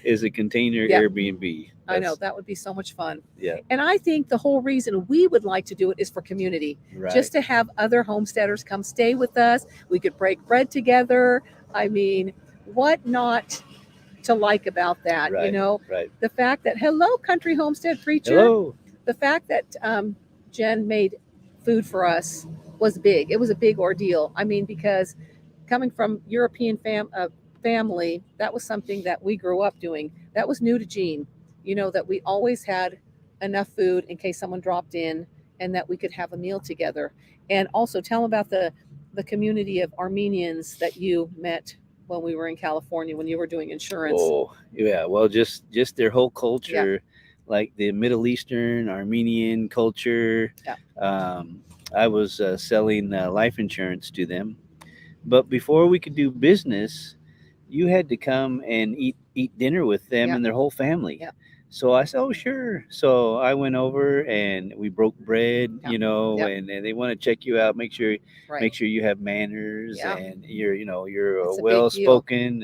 Speaker 3: Is a container Airbnb.
Speaker 2: I know that would be so much fun.
Speaker 3: Yeah.
Speaker 2: And I think the whole reason we would like to do it is for community, just to have other homesteaders come stay with us. We could break bread together. I mean, what not to like about that? You know, the fact that hello, country homestead preacher.
Speaker 3: Hello.
Speaker 2: The fact that Jen made food for us was big. It was a big ordeal. I mean, because coming from European family, that was something that we grew up doing. That was new to Gene. You know, that we always had enough food in case someone dropped in and that we could have a meal together. And also tell them about the community of Armenians that you met when we were in California, when you were doing insurance.
Speaker 3: Oh, yeah. Well, just their whole culture. Yeah. Like the Middle Eastern Armenian culture. I was selling life insurance to them, but before we could do business, you had to come and eat dinner with them and their whole family. So I said, oh, sure. So I went over and we broke bread, you know, and they want to check you out, make sure you have manners and you're well spoken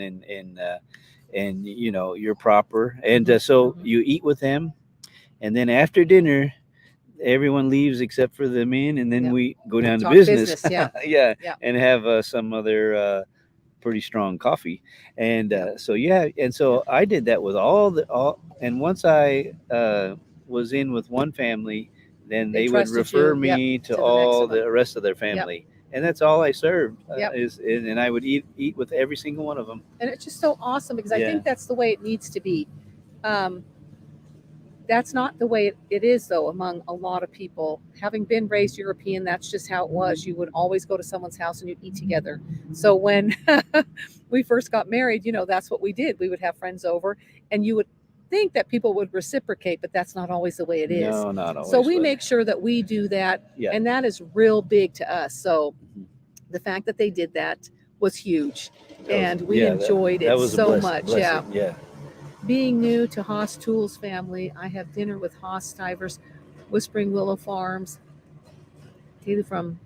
Speaker 3: and you know, you're proper. And so you eat with them. And then after dinner, everyone leaves except for the men, and then
Speaker 2: Yep.
Speaker 3: we go down to
Speaker 2: Talk
Speaker 3: business.
Speaker 2: business, yeah.
Speaker 3: Yeah,
Speaker 2: Yeah.
Speaker 3: and have some other pretty strong coffee. And
Speaker 2: Yep.
Speaker 3: so yeah, and so I did that with all. And once I was in with one family, then
Speaker 2: They
Speaker 3: they would
Speaker 2: trusted
Speaker 3: refer
Speaker 2: you. Yep.
Speaker 3: me to
Speaker 2: To the next
Speaker 3: all
Speaker 2: of them.
Speaker 3: the rest of their
Speaker 2: Yep.
Speaker 3: family, and that's all I served.
Speaker 2: Yep.
Speaker 3: And I would eat with every single one of them.
Speaker 2: And it's just so awesome because I
Speaker 3: Yeah.
Speaker 2: think that's the way it needs to be. That's not the way it is, though, among a lot of people. Having been raised European, that's just how it was. You would always go to someone's house and you'd eat together. So when we first got married, that's what we did. We would have friends over, and you would think that people would reciprocate, but that's not always the way it is.
Speaker 3: No, not always.
Speaker 2: So we
Speaker 3: but-
Speaker 2: make sure that we do that,
Speaker 3: Yeah.
Speaker 2: and that is real big to us. So
Speaker 3: Mhm.
Speaker 2: the fact that they did that was huge,
Speaker 3: That was-
Speaker 2: and we
Speaker 3: yeah,
Speaker 2: enjoyed
Speaker 3: that
Speaker 2: it
Speaker 3: was a
Speaker 2: so
Speaker 3: bless-
Speaker 2: much.
Speaker 3: blessing. Yeah.
Speaker 2: Being new to Haas Tools family, I have dinner with Haas Stivers, Whispering Willow Farms, either from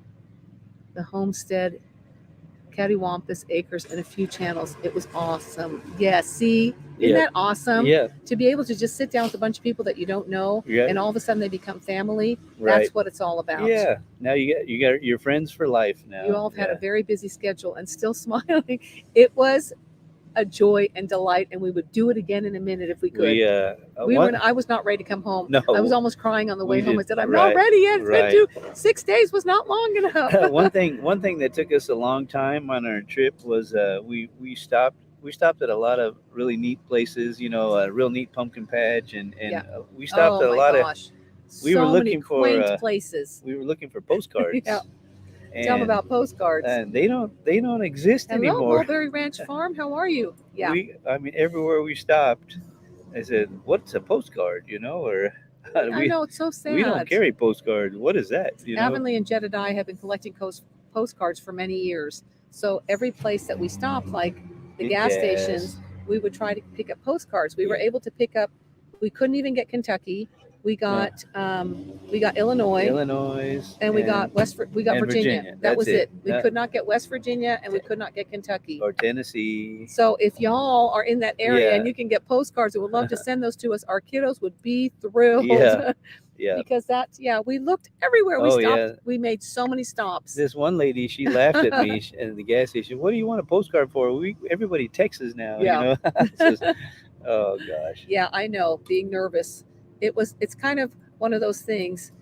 Speaker 2: the Homestead, Cattywampus Acres, and a few channels. It was awesome. Yeah, see, isn't that awesome?
Speaker 3: Yeah.
Speaker 2: To be able to just sit down with a bunch of people that you don't know,
Speaker 3: Yeah.
Speaker 2: and all of a sudden they become family.
Speaker 3: Right.
Speaker 2: That's what it's all about.
Speaker 3: Yeah. Now you got your friends for life now.
Speaker 2: You all have had
Speaker 3: Yeah.
Speaker 2: a very busy schedule and still smiling. It was a joy and delight, and we would do it again in a minute if we could. I was not ready to come home.
Speaker 3: No.
Speaker 2: I was almost crying on the way
Speaker 3: We
Speaker 2: home. I
Speaker 3: did-
Speaker 2: said, I'm
Speaker 3: right,
Speaker 2: not ready yet. It's
Speaker 3: right.
Speaker 2: been 6 days was not long enough.
Speaker 3: one thing that took us a long time on our trip was we stopped at a lot of really neat places, a real neat pumpkin patch, and
Speaker 2: Yeah.
Speaker 3: we stopped at a lot of we
Speaker 2: so
Speaker 3: were
Speaker 2: many
Speaker 3: looking for,
Speaker 2: quaint places.
Speaker 3: we were looking for postcards.
Speaker 2: Yeah.
Speaker 3: And,
Speaker 2: Tell them about postcards.
Speaker 3: and they don't exist
Speaker 2: Hello,
Speaker 3: anymore.
Speaker 2: Mulberry Ranch Farm. How are you? Yeah.
Speaker 3: Everywhere we stopped, I said, "What's a postcard?" Or
Speaker 2: I know, it's so sad.
Speaker 3: we don't carry postcards. What is that?
Speaker 2: Avonlea and Jedediah have been collecting postcards for many years. So every place that we stopped, like the gas
Speaker 3: Yes.
Speaker 2: stations, we would try to pick up postcards. We were
Speaker 3: Yeah.
Speaker 2: able to pick up. We couldn't even get Kentucky. We got Illinois, and we got
Speaker 3: and
Speaker 2: Virginia.
Speaker 3: Virginia.
Speaker 2: That
Speaker 3: That's
Speaker 2: was
Speaker 3: it.
Speaker 2: it. We could not get West Virginia, and we could not get Kentucky.
Speaker 3: or Tennessee.
Speaker 2: So if y'all are in that area
Speaker 3: Yeah.
Speaker 2: and you can get postcards and would love to send those to us, our kiddos would be thrilled.
Speaker 3: Yeah. Yeah.
Speaker 2: Because we looked everywhere. We
Speaker 3: Oh,
Speaker 2: stopped.
Speaker 3: yeah.
Speaker 2: We made so many stops.
Speaker 3: This one lady, she laughed at me at the gas station. What do you want a postcard for? Everybody texts us now.
Speaker 2: Yeah.
Speaker 3: It's just, oh gosh.
Speaker 2: Yeah, I know. Being nervous. It's kind of one of those things.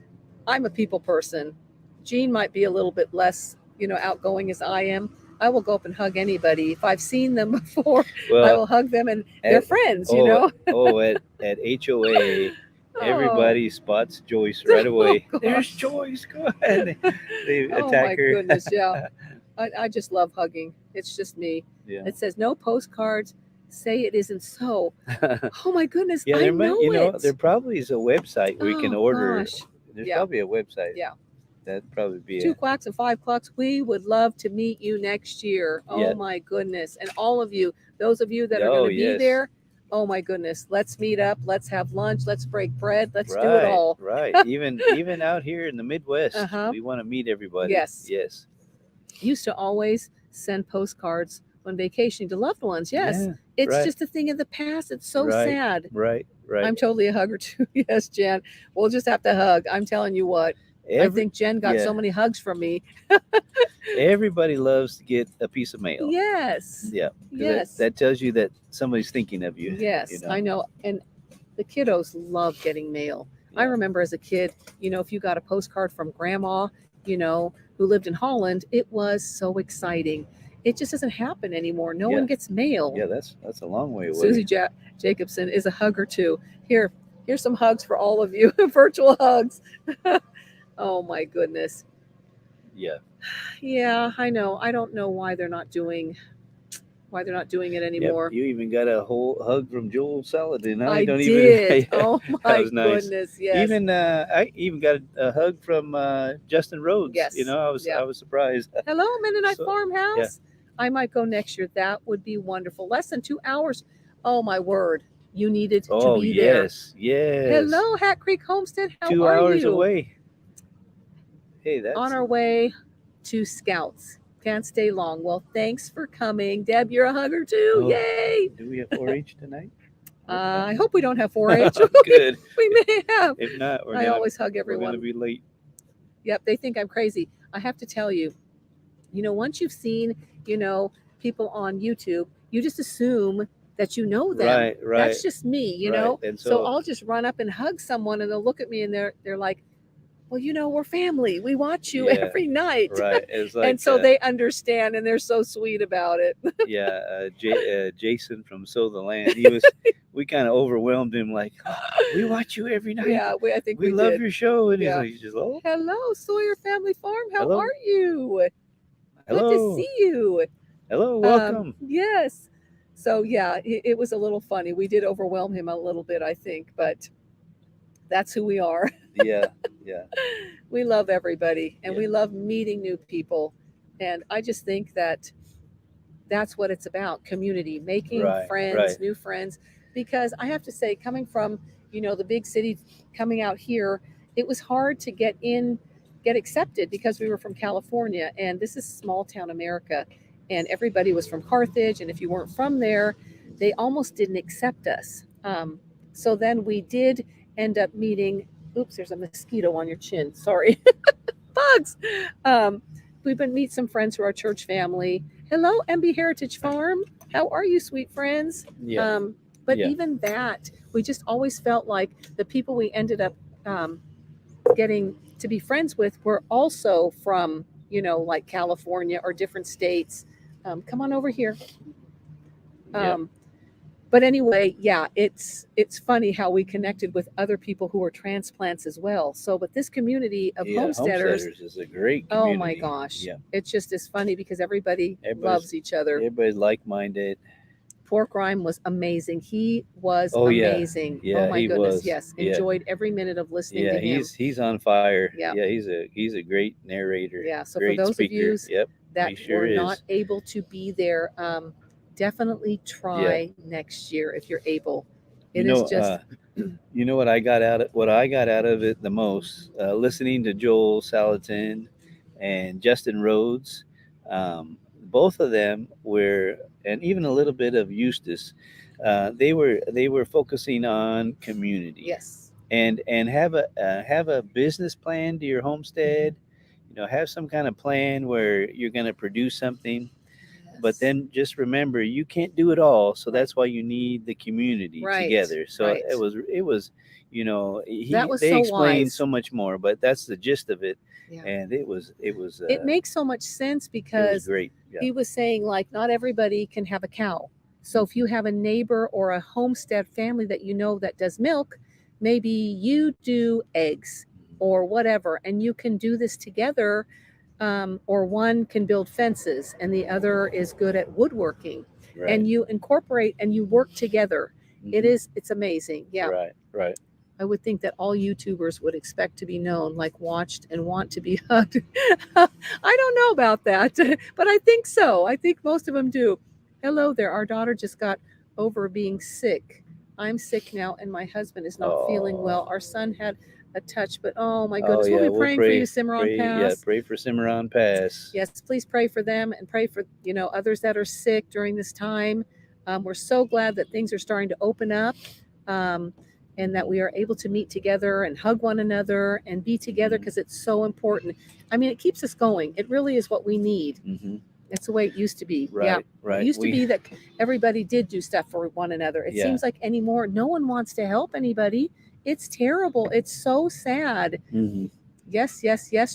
Speaker 2: I'm a people person. Jean might be a little bit less, outgoing as I am. I will go up and hug anybody. If I've seen them before, I will hug them, and they're friends,
Speaker 3: at HOA, everybody spots Joyce right away.
Speaker 2: Oh,
Speaker 3: There's
Speaker 2: gosh.
Speaker 3: Joyce. Go ahead. They
Speaker 2: Oh
Speaker 3: attack
Speaker 2: my
Speaker 3: her.
Speaker 2: goodness, yeah. I just love hugging. It's just me.
Speaker 3: Yeah.
Speaker 2: It says no postcards. Say it isn't so. Oh my goodness,
Speaker 3: Yeah,
Speaker 2: I know it.
Speaker 3: there probably is a website where you can
Speaker 2: Oh,
Speaker 3: order.
Speaker 2: gosh.
Speaker 3: There's
Speaker 2: Yeah.
Speaker 3: probably a website.
Speaker 2: Yeah.
Speaker 3: That'd probably be
Speaker 2: 2
Speaker 3: it.
Speaker 2: quacks and 5 clucks. We would love to meet you next year. Oh
Speaker 3: Yeah.
Speaker 2: my goodness. And all of you, those of you that are
Speaker 3: Oh,
Speaker 2: going to be
Speaker 3: yes.
Speaker 2: there, oh my goodness. Let's meet up. Let's have lunch. Let's break bread. Let's
Speaker 3: Right,
Speaker 2: do it all.
Speaker 3: Right. Even out here in the Midwest,
Speaker 2: Uh-huh.
Speaker 3: we want to meet everybody.
Speaker 2: Yes.
Speaker 3: Yes.
Speaker 2: Used to always send postcards when vacationing to loved ones. Yes.
Speaker 3: Yeah,
Speaker 2: It's
Speaker 3: right.
Speaker 2: just a thing of the past. It's so
Speaker 3: Right.
Speaker 2: sad.
Speaker 3: Right. Right.
Speaker 2: I'm totally a hugger too. Yes, Jen. We'll just have to hug. I'm telling you what. I think Jen got
Speaker 3: yeah.
Speaker 2: so many hugs from me.
Speaker 3: Everybody loves to get a piece of mail.
Speaker 2: Yes.
Speaker 3: Yeah. 'Cause
Speaker 2: Yes.
Speaker 3: That tells you that somebody's thinking of you.
Speaker 2: Yes, I know. And the kiddos love getting mail. I
Speaker 3: Yeah.
Speaker 2: remember as a kid, if you got a postcard from grandma, who lived in Holland, it was so exciting. It just doesn't happen anymore. No
Speaker 3: Yeah.
Speaker 2: one gets mail.
Speaker 3: Yeah, that's a long way away.
Speaker 2: Susie Jacobson is a hugger too. Here's some hugs for all of you. Virtual hugs. Oh my goodness.
Speaker 3: Yeah.
Speaker 2: Yeah, I know. I don't know why they're not doing it anymore.
Speaker 3: Yep. You even got a whole hug from Joel Saladin. Huh?
Speaker 2: I
Speaker 3: You don't
Speaker 2: did.
Speaker 3: Even,
Speaker 2: Oh my
Speaker 3: was nice.
Speaker 2: goodness. Yes.
Speaker 3: Even I even got a hug from Justin Rhodes.
Speaker 2: Yes.
Speaker 3: I
Speaker 2: Yeah.
Speaker 3: was surprised.
Speaker 2: Hello, Mennonite
Speaker 3: So,
Speaker 2: Farmhouse.
Speaker 3: yeah.
Speaker 2: I might go next year. That would be wonderful. Less than 2 hours. Oh my word. You needed to be there.
Speaker 3: Yes.
Speaker 2: Hello, Hat Creek Homestead. How
Speaker 3: 2
Speaker 2: are
Speaker 3: hours
Speaker 2: you?
Speaker 3: away. Hey, that's
Speaker 2: On our way to Scouts. Can't stay long. Well, thanks for coming. Deb, you're a hugger too.
Speaker 3: Oh.
Speaker 2: Yay.
Speaker 3: Do we have 4-H tonight?
Speaker 2: I hope we don't have 4-H.
Speaker 3: Good.
Speaker 2: We may have.
Speaker 3: If not,
Speaker 2: I always hug
Speaker 3: we're gonna
Speaker 2: everyone.
Speaker 3: be late.
Speaker 2: Yep, they think I'm crazy. I have to tell you, once you've seen, people on YouTube, you just assume that you know them.
Speaker 3: Right, right.
Speaker 2: That's just me,
Speaker 3: Right. And
Speaker 2: So I'll just run up and hug someone, and they'll look at me, and they're like, "Well, we're family. We watch you
Speaker 3: Yeah,
Speaker 2: every night."
Speaker 3: right. It's like
Speaker 2: And so they understand, and they're so sweet about it.
Speaker 3: yeah, Jason from Sow the Land. We kind of overwhelmed him. Like, "Oh, we watch you every night.
Speaker 2: Yeah, I think
Speaker 3: we
Speaker 2: we
Speaker 3: love
Speaker 2: did.
Speaker 3: your show." And
Speaker 2: Yeah.
Speaker 3: he's just, oh,
Speaker 2: Hello, Sawyer Family Farm. How
Speaker 3: Hello.
Speaker 2: are you? Good to
Speaker 3: hello,
Speaker 2: see you.
Speaker 3: hello, welcome.
Speaker 2: Yes. So yeah, it was a little funny. We did overwhelm him a little bit, I think, but that's who we are.
Speaker 3: Yeah, yeah,
Speaker 2: We love everybody, and
Speaker 3: Yeah.
Speaker 2: we love meeting new people. And I just think that that's what it's about: community, making
Speaker 3: Right,
Speaker 2: friends,
Speaker 3: right.
Speaker 2: new friends. Because I have to say, coming from the big city, coming out here, it was hard to get accepted because we were from California, and this is small town America, and everybody was from Carthage, and if you weren't from there, they almost didn't accept us. So then we did end up meeting. Oops, there's a mosquito on your chin. Sorry, bugs. We've been meet some friends who are our church family. Hello, MB Heritage Farm. How are you, sweet friends?
Speaker 3: Yeah,
Speaker 2: But
Speaker 3: Yeah.
Speaker 2: even that, we just always felt like the people we ended up getting to be friends with were also from, like California or different states. Come on over here.
Speaker 3: Yeah.
Speaker 2: But anyway, yeah, it's funny how we connected with other people who are transplants as well. So, but this community of homesteaders,
Speaker 3: is a great community.
Speaker 2: oh my gosh,
Speaker 3: Yeah,
Speaker 2: it's just as funny because everybody
Speaker 3: Everybody's-
Speaker 2: loves each other.
Speaker 3: everybody's like-minded.
Speaker 2: Pork Rhyme was amazing. He was
Speaker 3: Oh, yeah.
Speaker 2: amazing.
Speaker 3: Yeah,
Speaker 2: oh my
Speaker 3: he
Speaker 2: goodness,
Speaker 3: was.
Speaker 2: yes.
Speaker 3: Yeah.
Speaker 2: Enjoyed every minute of listening
Speaker 3: Yeah,
Speaker 2: to him.
Speaker 3: he's on fire.
Speaker 2: Yeah.
Speaker 3: Yeah, he's a great narrator.
Speaker 2: Yeah, so
Speaker 3: great
Speaker 2: for those
Speaker 3: speaker.
Speaker 2: of you
Speaker 3: Yep,
Speaker 2: that
Speaker 3: he sure
Speaker 2: were
Speaker 3: is.
Speaker 2: not able to be there, definitely try next year if you're able. It is just
Speaker 3: You know what I got out of it the most, listening to Joel Salatin and Justin Rhodes. Both of them were, and even a little bit of Eustace. They were focusing on community.
Speaker 2: yes.
Speaker 3: And have a business plan to your homestead. Have some kind of plan where you're going to produce something. But then just remember, you can't do it all, so that's why you need the community
Speaker 2: Right,
Speaker 3: together. So
Speaker 2: right.
Speaker 3: it was
Speaker 2: That was
Speaker 3: they
Speaker 2: so
Speaker 3: explained
Speaker 2: wise.
Speaker 3: so much more, but that's the gist of it.
Speaker 2: Yeah.
Speaker 3: And it was
Speaker 2: It makes so much sense
Speaker 3: it was
Speaker 2: because
Speaker 3: great. Yeah.
Speaker 2: he was saying, like, not everybody can have a cow. So if you have a neighbor or a homestead family that that does milk, maybe you do eggs or whatever, and you can do this together. Or one can build fences and the other is good at woodworking,
Speaker 3: Right.
Speaker 2: and you incorporate and you work together.
Speaker 3: Mhm.
Speaker 2: It's amazing. Yeah.
Speaker 3: Right.
Speaker 2: I would think that all YouTubers would expect to be known, like watched and want to be hugged. I don't know about that, but I think so. I think most of them do. Hello there. Our daughter just got over being sick. I'm sick now, and my husband is not feeling well. Our son had a touch, but oh my goodness,
Speaker 3: yeah,
Speaker 2: we'll be praying for you, Cimarron
Speaker 3: pray,
Speaker 2: Pass.
Speaker 3: Yeah, pray for Cimarron Pass.
Speaker 2: Yes, please pray for them and pray for others that are sick during this time. We're so glad that things are starting to open up, and that we are able to meet together and hug one another and be together because it's so important. I mean, it keeps us going. It really is what we need.
Speaker 3: Mm-hmm.
Speaker 2: That's the way it used to be.
Speaker 3: Right,
Speaker 2: Yeah.
Speaker 3: right.
Speaker 2: It used to be that everybody did do stuff for one another. It
Speaker 3: Yeah.
Speaker 2: seems like anymore, no one wants to help anybody. It's terrible. It's so sad.
Speaker 3: Mm-hmm.
Speaker 2: Yes.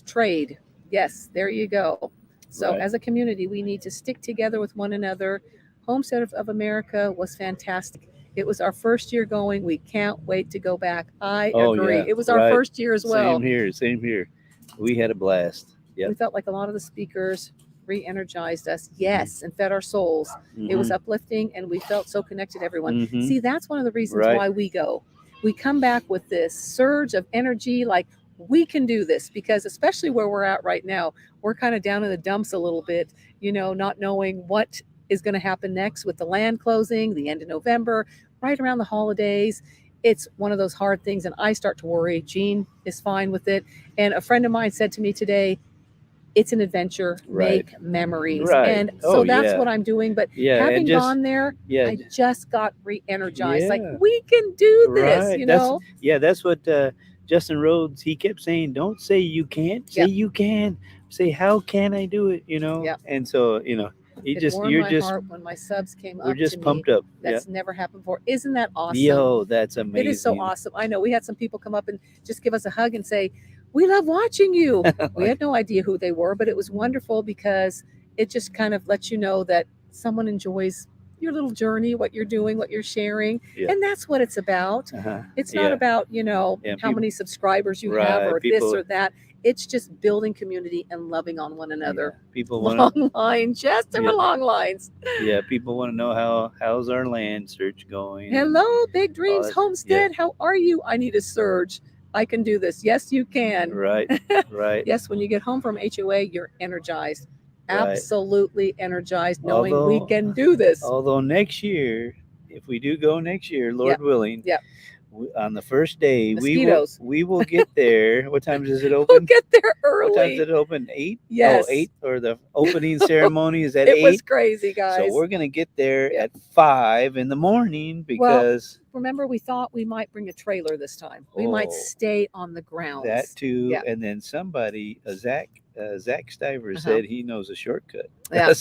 Speaker 2: Trade. Yes, there you go. So
Speaker 3: Right.
Speaker 2: as a community, we need to stick together with one another. Homestead of America was fantastic. It was our first year going. We can't wait to go back. I agree.
Speaker 3: Yeah,
Speaker 2: It was our first year as well.
Speaker 3: Same here. We had a blast. Yep.
Speaker 2: We felt like a lot of the speakers re-energized us, yes, and fed our souls. It was uplifting, and we felt so connected to everyone.
Speaker 3: Mhm.
Speaker 2: See, that's one of the reasons
Speaker 3: Right.
Speaker 2: why we go. We come back with this surge of energy, like we can do this, because especially where we're at right now, we're kind of down in the dumps a little bit, not knowing what is going to happen next with the land closing, the end of November, right around the holidays. It's one of those hard things, and I start to worry. Jean is fine with it. And a friend of mine said to me today, it's an adventure,
Speaker 3: Right.
Speaker 2: make memories.
Speaker 3: Right.
Speaker 2: And so
Speaker 3: Oh,
Speaker 2: that's
Speaker 3: yeah.
Speaker 2: what I'm doing. But
Speaker 3: Yeah,
Speaker 2: having
Speaker 3: and just
Speaker 2: gone there,
Speaker 3: yeah,
Speaker 2: I just got re-energized. Like,
Speaker 3: yeah.
Speaker 2: we can do this,
Speaker 3: Right.
Speaker 2: you know?
Speaker 3: That's what Justin Rhodes, he kept saying, don't say you can't, say
Speaker 2: Yep.
Speaker 3: you can. Say how can I do it,
Speaker 2: Yep.
Speaker 3: And so,
Speaker 2: It warmed my heart when my subs came
Speaker 3: we're
Speaker 2: up to
Speaker 3: just
Speaker 2: me.
Speaker 3: pumped up. Yeah.
Speaker 2: That's never happened before. Isn't that awesome?
Speaker 3: Yo, that's amazing.
Speaker 2: It is so awesome. I know we had some people come up and just give us a hug and say, "We love watching you." We had no idea who they were, but it was wonderful because it just kind of lets you know that someone enjoys your little journey, what you're doing, what you're sharing.
Speaker 3: Yeah.
Speaker 2: And that's what it's about.
Speaker 3: Uh-huh.
Speaker 2: It's not
Speaker 3: Yeah.
Speaker 2: about,
Speaker 3: Yeah,
Speaker 2: how many subscribers you have
Speaker 3: Right,
Speaker 2: or this
Speaker 3: people-
Speaker 2: or that. It's just building community and loving on one another.
Speaker 3: Yeah, people want to
Speaker 2: Long line, just over
Speaker 3: Yeah.
Speaker 2: long lines.
Speaker 3: people want to know how's our land search going.
Speaker 2: Hello, Big Dreams
Speaker 3: that's-
Speaker 2: Homestead. How are you? I need a surge. I can do this. Yes, you can.
Speaker 3: Right. Right.
Speaker 2: Yes, when you get home from HOA, you're energized.
Speaker 3: Right.
Speaker 2: Absolutely energized, knowing we
Speaker 3: Although-
Speaker 2: can do this.
Speaker 3: Although next year, if we do go next year, Lord willing,
Speaker 2: Yep.
Speaker 3: On the first day,
Speaker 2: Mosquitoes.
Speaker 3: we will get there. What time does it
Speaker 2: We'll
Speaker 3: open?
Speaker 2: get there
Speaker 3: What time
Speaker 2: early.
Speaker 3: did it open? 8?
Speaker 2: Yes.
Speaker 3: Oh, 8, or the opening ceremony is at
Speaker 2: It
Speaker 3: 8.
Speaker 2: was crazy, guys.
Speaker 3: So we're going to get there
Speaker 2: Yeah.
Speaker 3: at 5 in the morning because
Speaker 2: Remember, we thought we might bring a trailer this time. We might
Speaker 3: Oh.
Speaker 2: stay on the grounds.
Speaker 3: that too.
Speaker 2: Yeah.
Speaker 3: And then somebody, Zach Stivers
Speaker 2: Uh-huh.
Speaker 3: said he knows a shortcut.
Speaker 2: Yeah.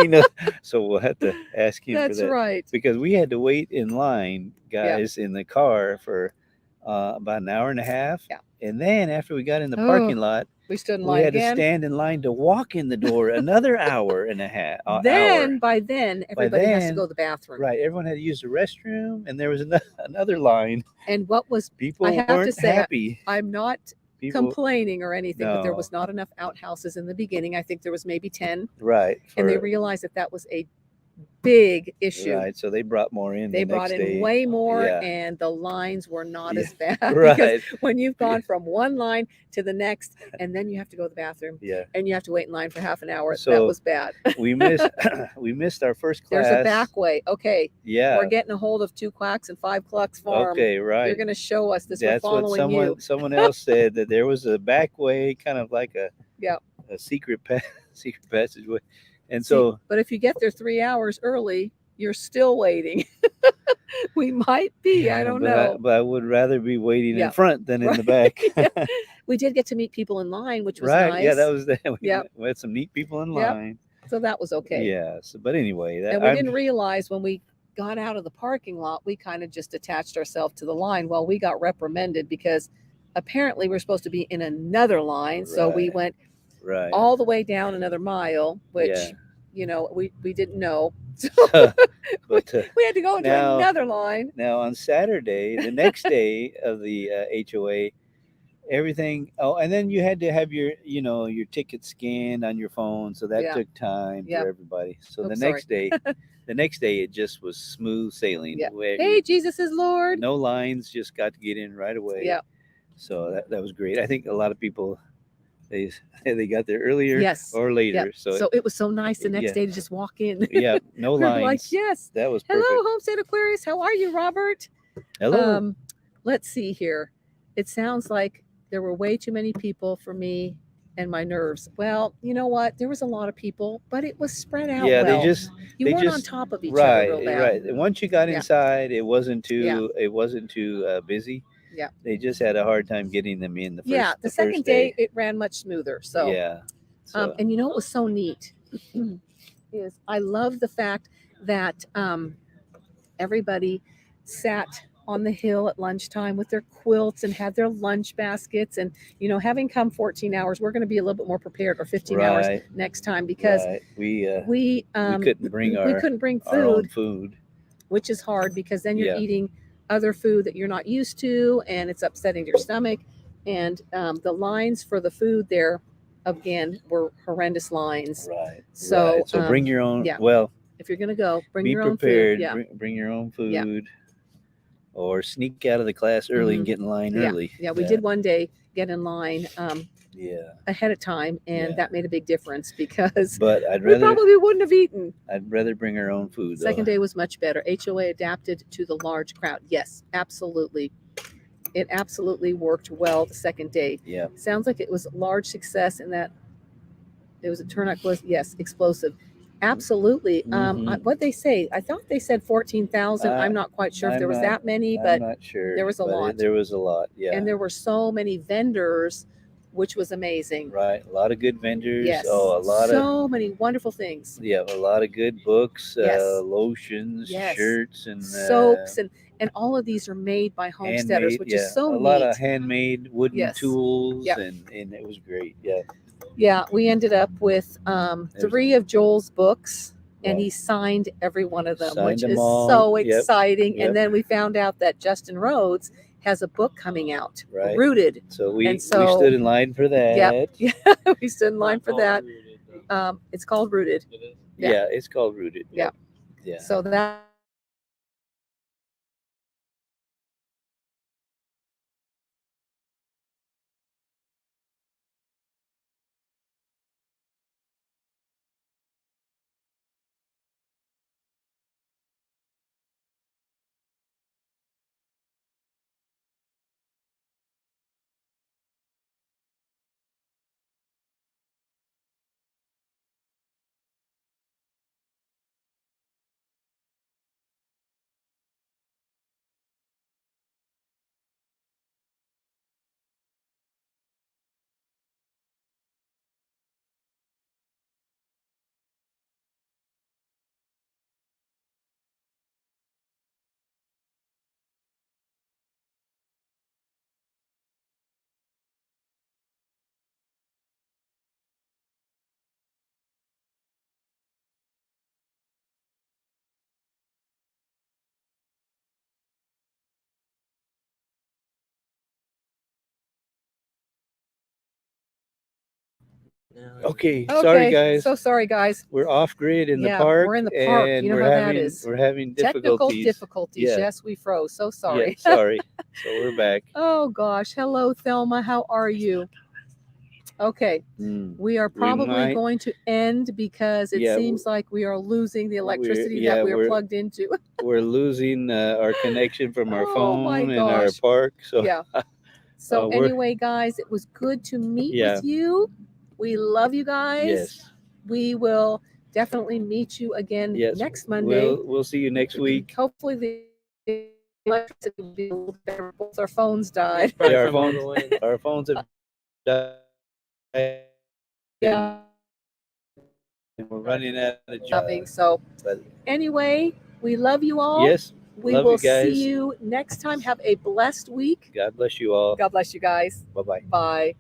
Speaker 3: he knows. So we'll have to ask him
Speaker 2: That's
Speaker 3: for that.
Speaker 2: right.
Speaker 3: Because we had to wait in line, guys, in the car for about an hour and a half.
Speaker 2: Yeah.
Speaker 3: And then after we got in the
Speaker 2: Oh,
Speaker 3: parking lot,
Speaker 2: We stood in
Speaker 3: we
Speaker 2: line
Speaker 3: had
Speaker 2: again.
Speaker 3: to stand in line to walk in the door another hour and a half.
Speaker 2: Then
Speaker 3: hour.
Speaker 2: by then, everybody has to
Speaker 3: then-
Speaker 2: go to the bathroom.
Speaker 3: Right, everyone had to use the restroom, and there was another line.
Speaker 2: And what was
Speaker 3: People
Speaker 2: I have to
Speaker 3: weren't
Speaker 2: say,
Speaker 3: happy.
Speaker 2: I'm not
Speaker 3: People,
Speaker 2: complaining or anything, but there
Speaker 3: No.
Speaker 2: was not enough outhouses in the beginning. I think there was maybe 10,
Speaker 3: right,
Speaker 2: and they
Speaker 3: for-
Speaker 2: realized that was a big issue.
Speaker 3: right. So they brought more in.
Speaker 2: They
Speaker 3: the
Speaker 2: brought
Speaker 3: next
Speaker 2: in
Speaker 3: day.
Speaker 2: way more,
Speaker 3: Yeah.
Speaker 2: and the lines were not
Speaker 3: Yeah.
Speaker 2: as bad. Because
Speaker 3: Right.
Speaker 2: when you've gone from one line to the next, and then you have to go to the bathroom,
Speaker 3: Yeah.
Speaker 2: and you have to wait in line for half an hour, that
Speaker 3: So,
Speaker 2: was bad.
Speaker 3: We missed we missed our first class.
Speaker 2: There's a back way. Okay,
Speaker 3: Yeah.
Speaker 2: we're getting a hold of 2 Quacks and 5 Clucks Farm.
Speaker 3: Okay. Right.
Speaker 2: You're going to show us this.
Speaker 3: That's
Speaker 2: we're
Speaker 3: what
Speaker 2: following you.
Speaker 3: someone else said, that there was a back way, kind of like a
Speaker 2: Yeah.
Speaker 3: a secret secret passageway. And
Speaker 2: See,
Speaker 3: so
Speaker 2: but if you get there 3 hours early, you're still waiting. We might be. I don't
Speaker 3: but
Speaker 2: know.
Speaker 3: but I would rather be waiting
Speaker 2: Yeah.
Speaker 3: in front than in the
Speaker 2: Right.
Speaker 3: back.
Speaker 2: Yeah. We did get to meet people in line, which was
Speaker 3: Right.
Speaker 2: nice.
Speaker 3: Yeah, that was
Speaker 2: Yep.
Speaker 3: we had some neat people in
Speaker 2: Yep.
Speaker 3: line.
Speaker 2: So that was okay.
Speaker 3: Yeah. So, but anyway, that
Speaker 2: And we
Speaker 3: I'm-
Speaker 2: didn't realize when we got out of the parking lot, we kind of just attached ourselves to the line. Well, we got reprimanded because apparently we're supposed to be in another line. So we
Speaker 3: Right.
Speaker 2: went
Speaker 3: right.
Speaker 2: all the way down another mile, which,
Speaker 3: Yeah.
Speaker 2: we didn't know. So
Speaker 3: But
Speaker 2: we had to go into
Speaker 3: now-
Speaker 2: another line.
Speaker 3: now on Saturday, the next day of the HOA, everything. Oh, and then you had to have your ticket scanned on your phone, so that
Speaker 2: Yeah.
Speaker 3: took time
Speaker 2: Yep.
Speaker 3: for everybody. So
Speaker 2: Oops,
Speaker 3: the next day, it just was smooth sailing.
Speaker 2: Yeah.
Speaker 3: where
Speaker 2: Hey, Jesus is Lord.
Speaker 3: no lines, just got to get in right away.
Speaker 2: Yeah.
Speaker 3: So that was great. I think a lot of people they got there earlier
Speaker 2: Yes.
Speaker 3: or later.
Speaker 2: Yeah. So it was so nice the next
Speaker 3: yeah.
Speaker 2: day to just walk in.
Speaker 3: yeah, no
Speaker 2: We were
Speaker 3: lines.
Speaker 2: like, yes.
Speaker 3: That was perfect.
Speaker 2: Hello, Homestead Aquarius. How are you, Robert?
Speaker 3: Hello.
Speaker 2: Let's see here. It sounds like there were way too many people for me and my nerves. Well, you know what? There was a lot of people, but it was spread out.
Speaker 3: Yeah,
Speaker 2: well.
Speaker 3: they just
Speaker 2: you
Speaker 3: they
Speaker 2: weren't on
Speaker 3: just-
Speaker 2: top of each
Speaker 3: right,
Speaker 2: other real bad.
Speaker 3: right. And once you got
Speaker 2: Yeah.
Speaker 3: inside, it wasn't too
Speaker 2: Yeah.
Speaker 3: busy.
Speaker 2: Yeah.
Speaker 3: They just had a hard time getting them in the first.
Speaker 2: Yeah, the second
Speaker 3: first
Speaker 2: day it ran much smoother. So
Speaker 3: yeah. So,
Speaker 2: and you know what was so neat is I love the fact that everybody sat on the hill at lunchtime with their quilts and had their lunch baskets. And, having come 14 hours, we're going to be a little bit more prepared, or 15 hours
Speaker 3: Right.
Speaker 2: next time, because
Speaker 3: right. we
Speaker 2: we
Speaker 3: couldn't bring
Speaker 2: we couldn't bring
Speaker 3: our own
Speaker 2: food,
Speaker 3: food.
Speaker 2: which is hard because then you're
Speaker 3: Yeah.
Speaker 2: eating other food that you're not used to, and it's upsetting to your stomach. And the lines for the food there, again, were horrendous lines.
Speaker 3: Right.
Speaker 2: So,
Speaker 3: right. So bring your own.
Speaker 2: yeah.
Speaker 3: Well,
Speaker 2: If you're going to go, bring
Speaker 3: be
Speaker 2: your own
Speaker 3: prepared.
Speaker 2: food. Yeah.
Speaker 3: Bring your own food.
Speaker 2: Yeah.
Speaker 3: Or sneak out of the class early and
Speaker 2: Mhm.
Speaker 3: get in line
Speaker 2: Yeah.
Speaker 3: early.
Speaker 2: Yeah, we did one day get in line
Speaker 3: Yeah.
Speaker 2: ahead of time, and
Speaker 3: Yeah.
Speaker 2: that made a big difference because
Speaker 3: But I'd
Speaker 2: we
Speaker 3: rather
Speaker 2: probably wouldn't have eaten.
Speaker 3: bring our own food. though.
Speaker 2: Second day was much better. HOA adapted to the large crowd. Yes, absolutely. It absolutely worked well the second day.
Speaker 3: Yeah.
Speaker 2: Sounds like it was a large success in that It was a turnout explosive. Yes, explosive. Absolutely.
Speaker 3: Mhm.
Speaker 2: What they say? I thought they said 14,000. I'm not quite sure if there was that many,
Speaker 3: I'm
Speaker 2: but
Speaker 3: not sure.
Speaker 2: there was a
Speaker 3: but
Speaker 2: lot.
Speaker 3: there was a lot. Yeah.
Speaker 2: and there were so many vendors, which was amazing.
Speaker 3: Right. A lot of good vendors.
Speaker 2: Yes.
Speaker 3: Oh, a lot of
Speaker 2: So many wonderful things.
Speaker 3: yeah, a lot of good books,
Speaker 2: Yes.
Speaker 3: Lotions,
Speaker 2: Yes.
Speaker 3: shirts, and
Speaker 2: Soaps and all of these are made by homesteaders,
Speaker 3: handmade.
Speaker 2: which
Speaker 3: Yeah,
Speaker 2: is so
Speaker 3: a
Speaker 2: neat.
Speaker 3: lot of handmade wooden
Speaker 2: Yes.
Speaker 3: tools,
Speaker 2: Yep.
Speaker 3: and it was great. Yeah.
Speaker 2: Yeah, we ended up with
Speaker 3: There's-
Speaker 2: 3 of Joel's books, and
Speaker 3: Right.
Speaker 2: he signed every one of them,
Speaker 3: Signed
Speaker 2: which
Speaker 3: them
Speaker 2: is
Speaker 3: all.
Speaker 2: so
Speaker 3: Yep.
Speaker 2: exciting.
Speaker 3: Yep.
Speaker 2: And then we found out that Justin Rhodes has a book coming out,
Speaker 3: Right.
Speaker 2: Rooted.
Speaker 3: So we
Speaker 2: And so-
Speaker 3: stood in line for that.
Speaker 2: Yep. Yeah, we stood in line for that. It's called Rooted. Yeah.
Speaker 3: Yeah, it's called Rooted.
Speaker 2: Yeah.
Speaker 3: Yeah.
Speaker 2: So that
Speaker 3: Okay. Sorry, guys.
Speaker 2: So sorry, guys.
Speaker 3: We're off grid in the
Speaker 2: Yeah,
Speaker 3: park.
Speaker 2: we're in the park.
Speaker 3: And
Speaker 2: You know
Speaker 3: we're
Speaker 2: how that
Speaker 3: having
Speaker 2: is.
Speaker 3: we're having
Speaker 2: Technical
Speaker 3: difficulties.
Speaker 2: difficulties.
Speaker 3: Yeah.
Speaker 2: Yes, we froze. So sorry.
Speaker 3: Yeah, sorry. So we're back.
Speaker 2: Oh gosh. Hello, Thelma. How are you? Okay. We are probably
Speaker 3: might-
Speaker 2: going to end because it
Speaker 3: Yeah,
Speaker 2: seems like we are losing the electricity
Speaker 3: yeah,
Speaker 2: that we are
Speaker 3: we're-
Speaker 2: plugged into.
Speaker 3: We're losing our connection from our
Speaker 2: Oh, my
Speaker 3: phone and our
Speaker 2: gosh.
Speaker 3: park. So
Speaker 2: Yeah. So
Speaker 3: we're-
Speaker 2: anyway, guys, it was good to meet
Speaker 3: Yeah.
Speaker 2: with you. We love you guys.
Speaker 3: yes,
Speaker 2: We will definitely meet you again
Speaker 3: yes.
Speaker 2: next Monday.
Speaker 3: We'll see you next week.
Speaker 2: Hopefully the electricity will be a little better. Both our phones died.
Speaker 3: Yeah, our phones have died.
Speaker 2: Yeah.
Speaker 3: And we're running out of
Speaker 2: Loving.
Speaker 3: jobs.
Speaker 2: So
Speaker 3: But
Speaker 2: anyway, we love you all.
Speaker 3: yes,
Speaker 2: We
Speaker 3: love
Speaker 2: will
Speaker 3: you guys.
Speaker 2: see you next time. Have a blessed week.
Speaker 3: God bless you all.
Speaker 2: God bless you guys.
Speaker 3: Bye bye.
Speaker 2: Bye.